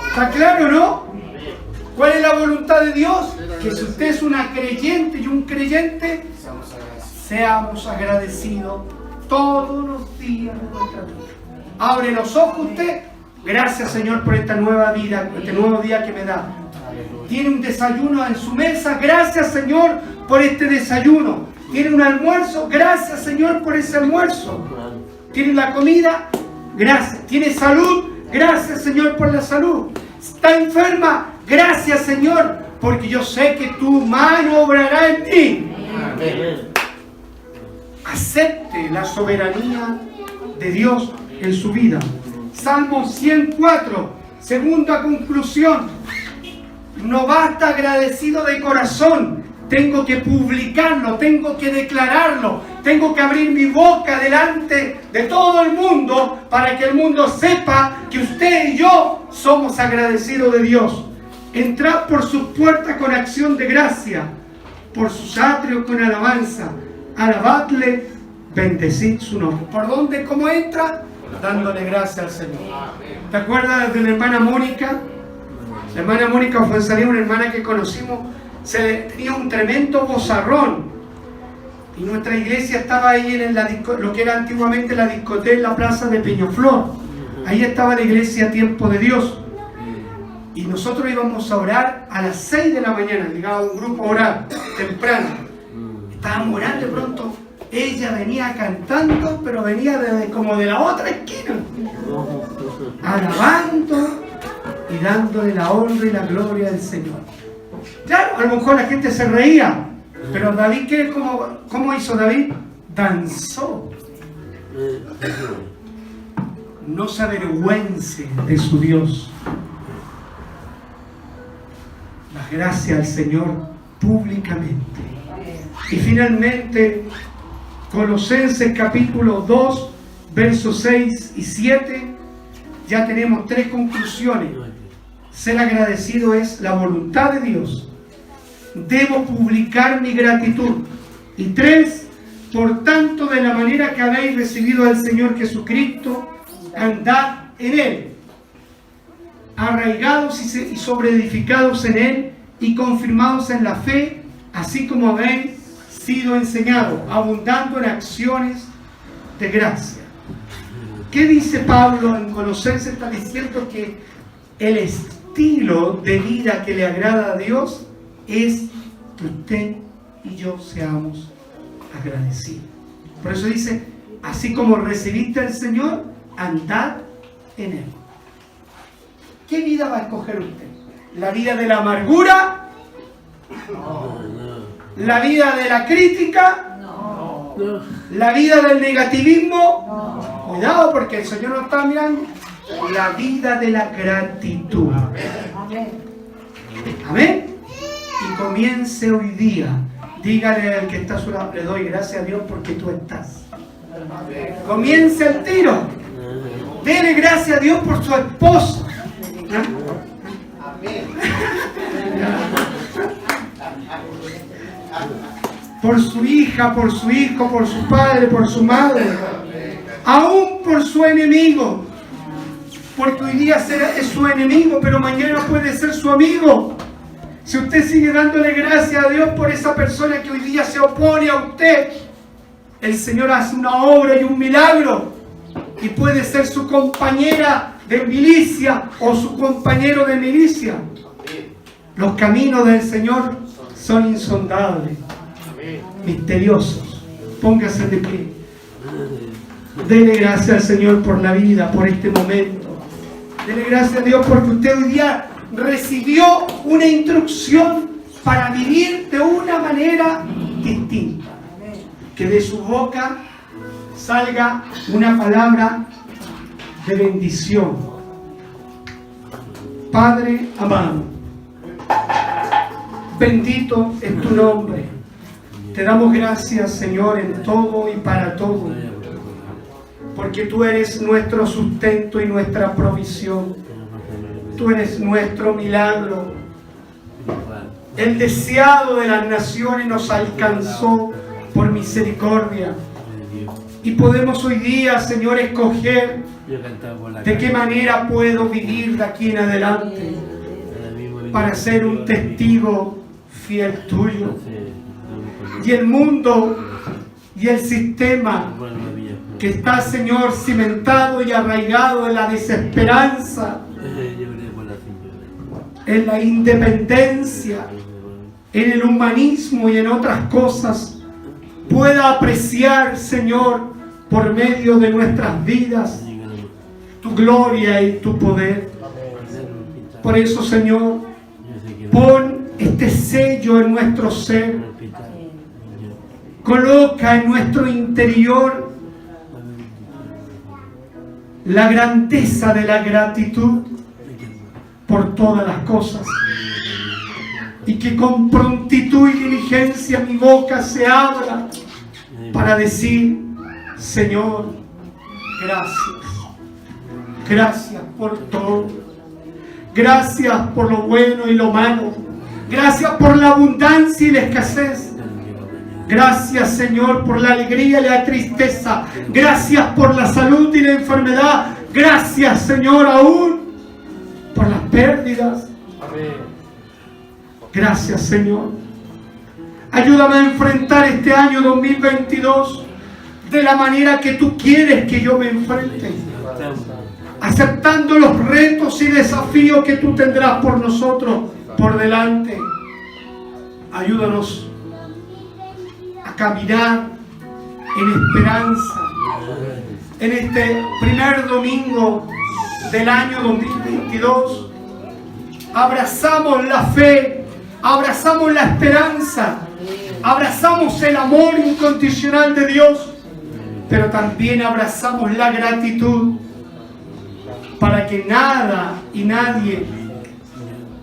¿Está claro, no? ¿Cuál es la voluntad de Dios? Que si usted es una creyente y un creyente, seamos agradecidos todos los días de nuestra vida. Abre los ojos usted. Gracias, Señor, por esta nueva vida, este nuevo día que me da. Tiene un desayuno en su mesa. Gracias, Señor, por este desayuno. Tiene un almuerzo. Gracias, Señor, por ese almuerzo. Tiene la comida. Gracias. Tiene salud. Gracias, Señor, por la salud. Está enferma. Gracias, Señor, porque yo sé que tu mano obrará en mí. Amén. Acepte la soberanía de Dios en su vida. Salmo 104, segunda conclusión. No basta agradecido de corazón. Tengo que publicarlo, tengo que declararlo, tengo que abrir mi boca delante de todo el mundo para que el mundo sepa que usted y yo somos agradecidos de Dios. Entrad por sus puertas con acción de gracia, por sus atrios con alabanza. Alabadle, bendecid su nombre. ¿Por dónde? ¿Cómo entra? Dándole gracias al Señor. ¿Te acuerdas de la hermana Mónica? La hermana Mónica fue una hermana que conocimos. Tenía un tremendo vozarrón. Y nuestra iglesia estaba ahí en lo que era antiguamente la discoteca en la plaza de Peñaflor. Ahí estaba la iglesia Tiempo de Dios. Y nosotros íbamos a orar a las 6 de la mañana. Llegaba un grupo a orar temprano. Estábamos orando, de pronto ella venía cantando, pero venía como de la otra esquina, alabando y dándole la honra y la gloria al Señor. Claro, a lo mejor la gente se reía, pero David, ¿cómo hizo David? Danzó. No se avergüence de su Dios. La gracia al Señor públicamente. Y finalmente, Colosenses capítulo 2, versos 6 y 7, ya tenemos 3 conclusiones. Ser agradecido es la voluntad de Dios. Debo publicar mi gratitud. Y 3, por tanto, de la manera que habéis recibido al Señor Jesucristo, andad en Él, arraigados y sobreedificados en Él y confirmados en la fe, así como habéis sido enseñados, abundando en acciones de gracia. ¿Qué dice Pablo en Colosenses? Está diciendo que el estilo de vida que le agrada a Dios es que usted y yo seamos agradecidos. Por eso dice, así como recibiste al Señor, andad en Él. ¿Qué vida va a escoger usted? ¿La vida de la amargura? ¿La vida de la crítica? No. ¿La vida del negativismo? No. Cuidado, porque el Señor nos está mirando. La vida de la gratitud. Amén. Y comience hoy día. Dígale al que está a su lado, le doy gracias a Dios porque tú estás. Comience el tiro. Dele gracias a Dios por su esposo. Por su hija, por su hijo, por su padre, por su madre, aún por su enemigo, porque hoy día es su enemigo, pero mañana puede ser su amigo. Si usted sigue dándole gracias a Dios por esa persona que hoy día se opone a usted, el Señor hace una obra y un milagro, y puede ser su compañera de milicia o su compañero de milicia. Los caminos del Señor son insondables, misteriosos. Póngase de pie. Dele gracias al Señor por la vida, por este momento. Dele gracias a Dios porque usted hoy día recibió una instrucción para vivir de una manera distinta. Que de su boca salga una palabra de bendición. Padre amado, bendito es tu nombre. Te damos gracias, Señor, en todo y para todo, porque tú eres nuestro sustento y nuestra provisión. Tú eres nuestro milagro. El deseado de las naciones nos alcanzó por misericordia. Y podemos hoy día, Señor, escoger de qué manera puedo vivir de aquí en adelante para ser un testigo fiel tuyo. Y el mundo y el sistema que está, Señor, cimentado y arraigado en la desesperanza, en la independencia, en el humanismo y en otras cosas, pueda apreciar, Señor, por medio de nuestras vidas, tu gloria y tu poder. Por eso, Señor, pon este sello en nuestro ser. Coloca en nuestro interior la grandeza de la gratitud por todas las cosas. Y que con prontitud y diligencia mi boca se abra para decir, Señor, gracias. Gracias por todo. Gracias por lo bueno y lo malo. Gracias por la abundancia y la escasez. Gracias, Señor, por la alegría y la tristeza. Gracias por la salud y la enfermedad. Gracias, Señor, aún por las pérdidas. Gracias, Señor. Ayúdame a enfrentar este año 2022 de la manera que tú quieres que yo me enfrente. aceptando los retos y desafíos que tú tendrás por nosotros por delante. Ayúdanos a caminar en esperanza en este primer domingo del año 2022. Abrazamos la fe, abrazamos la esperanza, abrazamos el amor incondicional de Dios, pero también abrazamos la gratitud para que nada y nadie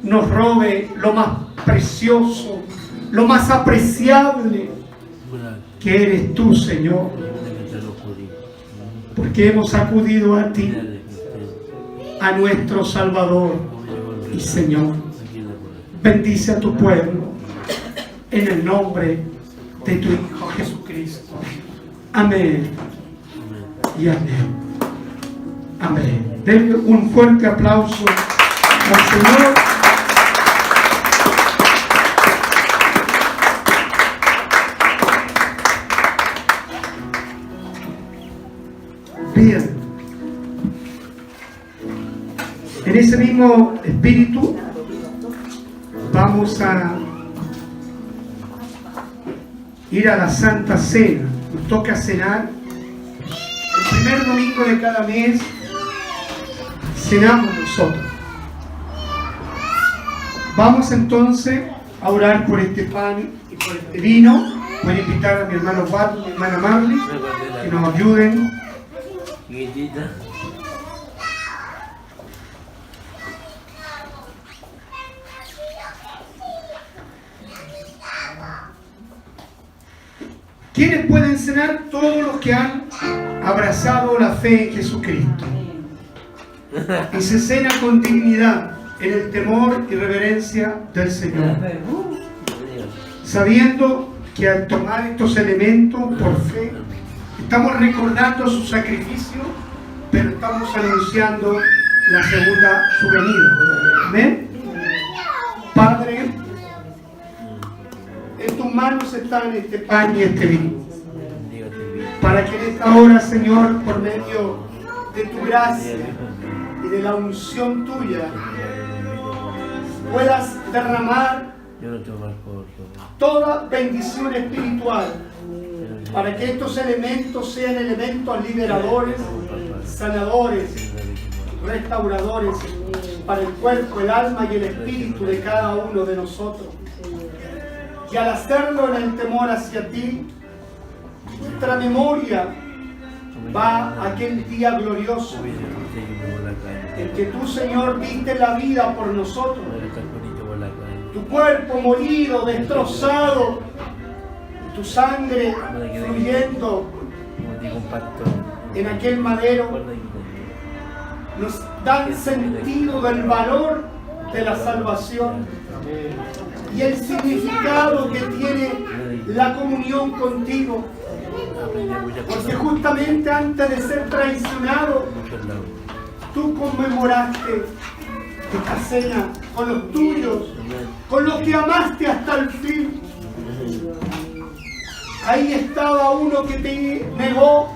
nos robe lo más precioso, lo más apreciable que eres tú, Señor, porque hemos acudido a ti, a nuestro Salvador y Señor. Bendice a tu pueblo en el nombre de tu Hijo Jesucristo. Amén y amén. Amén. Denle un fuerte aplauso al Señor. Bien. En ese mismo espíritu vamos a ir a la Santa Cena. Nos toca cenar. El primer domingo de cada mes cenamos nosotros. Vamos entonces a orar por este pan y por este vino. Voy a invitar a mi hermano Pato y mi hermana Marley que nos ayuden. ¿Quiénes pueden cenar? Todos los que han abrazado la fe en Jesucristo. Y se cena con dignidad, en el temor y reverencia del Señor, sabiendo que al tomar estos elementos por fe, estamos recordando su sacrificio, pero estamos anunciando la segunda su venida. Amén. Padre, en tus manos están este pan y este vino, para que en esta hora, Señor, por medio de tu gracia y de la unción tuya, puedas derramar toda bendición espiritual, para que estos elementos sean elementos liberadores, sanadores, restauradores para el cuerpo, el alma y el espíritu de cada uno de nosotros. Y al hacerlo en el temor hacia ti, nuestra memoria va a aquel día glorioso en que tú, Señor, diste la vida por nosotros. Tu cuerpo molido, destrozado, y tu sangre fluyendo en aquel madero, nos dan sentido del valor de la salvación y el significado que tiene la comunión contigo, porque justamente antes de ser traicionado, tú conmemoraste esta cena con los tuyos, con los que amaste hasta el fin. Ahí estaba uno que te negó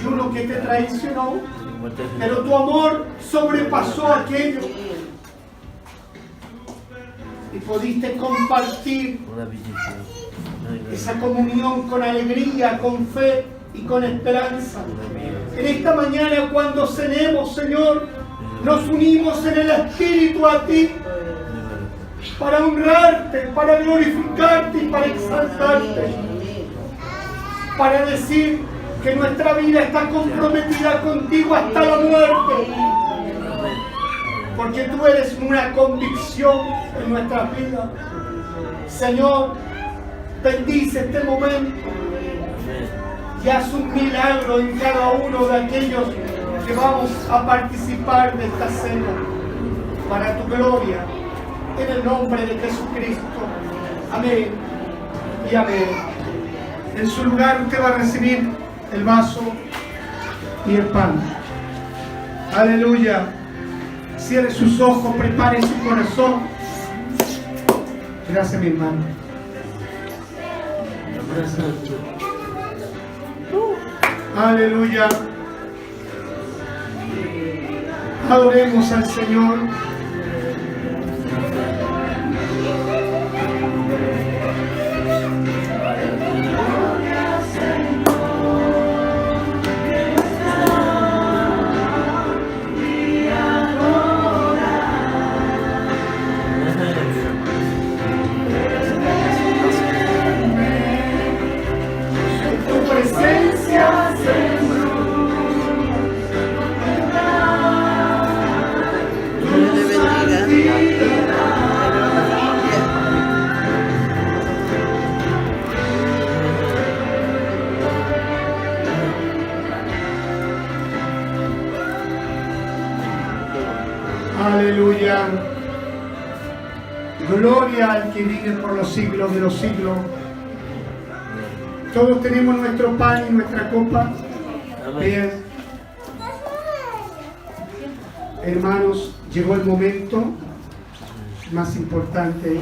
y uno que te traicionó, pero tu amor sobrepasó aquello y pudiste compartir esa comunión con alegría, con fe y con esperanza. En esta mañana, cuando cenemos, Señor, nos unimos en el Espíritu a ti para honrarte, para glorificarte y para exaltarte, para decir que nuestra vida está comprometida contigo hasta la muerte, porque tú eres una convicción en nuestra vida. Señor, bendice este momento y haz un milagro en cada uno de aquellos que vamos a participar de esta cena, para tu gloria, en el nombre de Jesucristo. Amén y amén. En su lugar usted va a recibir el vaso y el pan. Aleluya. Cierre sus ojos, prepare su corazón. Gracias, mi hermano. Gracias. Aleluya. Adoremos al Señor. Aleluya. Gloria al que vive por los siglos de los siglos. Todos tenemos nuestro pan y nuestra copa. Bien. Hermanos, llegó el momento más importante.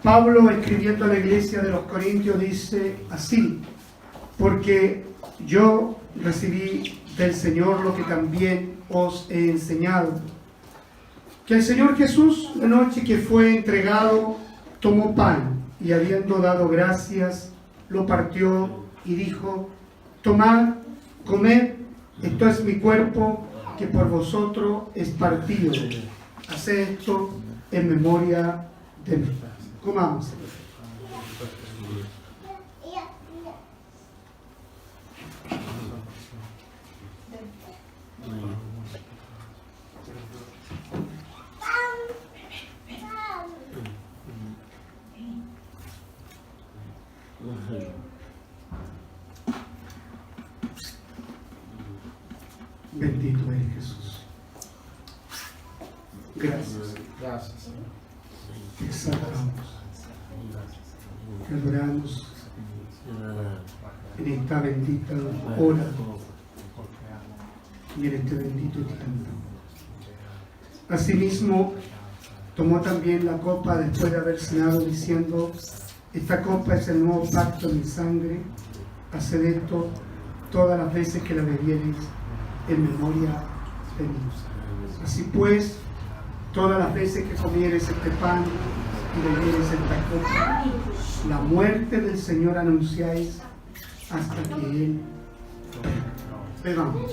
Pablo, escribiendo a la iglesia de los Corintios, dice así: porque yo recibí del Señor lo que también os he enseñado, que el Señor Jesús, la noche que fue entregado, tomó pan y habiendo dado gracias, lo partió y dijo: tomad, comed, esto es mi cuerpo que por vosotros es partido. Haced esto en memoria de mí. Comamos. Bendito es Jesús. Gracias. Gracias. Te exaltamos. Te adoramos en esta bendita hora y en este bendito tiempo. Asimismo, tomó también la copa después de haber cenado, diciendo: esta copa es el nuevo pacto en mi sangre. Haced esto todas las veces que la bebiereis en memoria de mí. Así pues, todas las veces que comieres este pan y bebieres esta copa, la muerte del Señor anunciáis hasta que Él venga. Bebamos.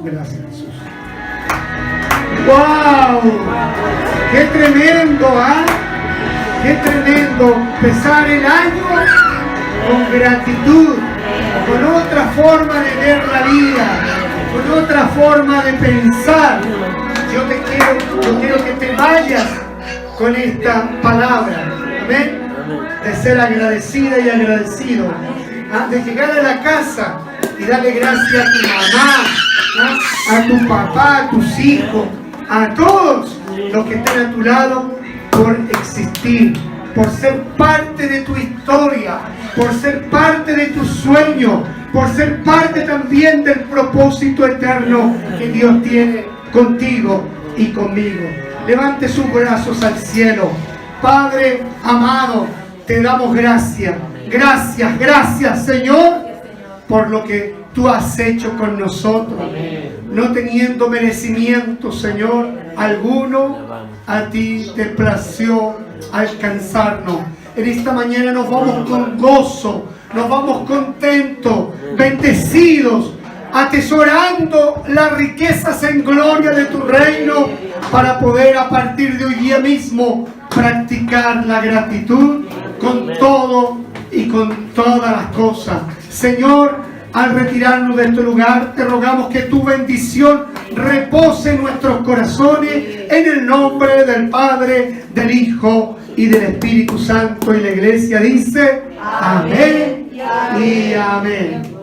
Gracias, Jesús. ¡Wow! ¡Qué tremendo! ¿Ah? ¡Qué tremendo! Empezar el año con gratitud, con otra forma de ver la vida, con otra forma de pensar. Yo quiero que te vayas con esta palabra. Amén. De ser agradecida y agradecido. De llegar a la casa y darle gracias a tu mamá, a tu papá, a tus hijos, a todos los que están a tu lado, por existir, por ser parte de tu historia, por ser parte de tu sueño, por ser parte también del propósito eterno que Dios tiene contigo y conmigo. Levante sus brazos al cielo. Padre amado, te damos gracias. Gracias, gracias, Señor, por lo que tú has hecho con nosotros. No teniendo merecimiento, Señor, alguno, a ti te plació alcanzarnos. En esta mañana nos vamos con gozo, nos vamos contentos, bendecidos, atesorando las riquezas en gloria de tu reino, para poder a partir de hoy día mismo practicar la gratitud con todo y con todas las cosas. Señor, al retirarnos de este lugar, te rogamos que tu bendición repose en nuestros corazones, en el nombre del Padre, del Hijo y del Espíritu Santo. Y la iglesia dice: amén y amén.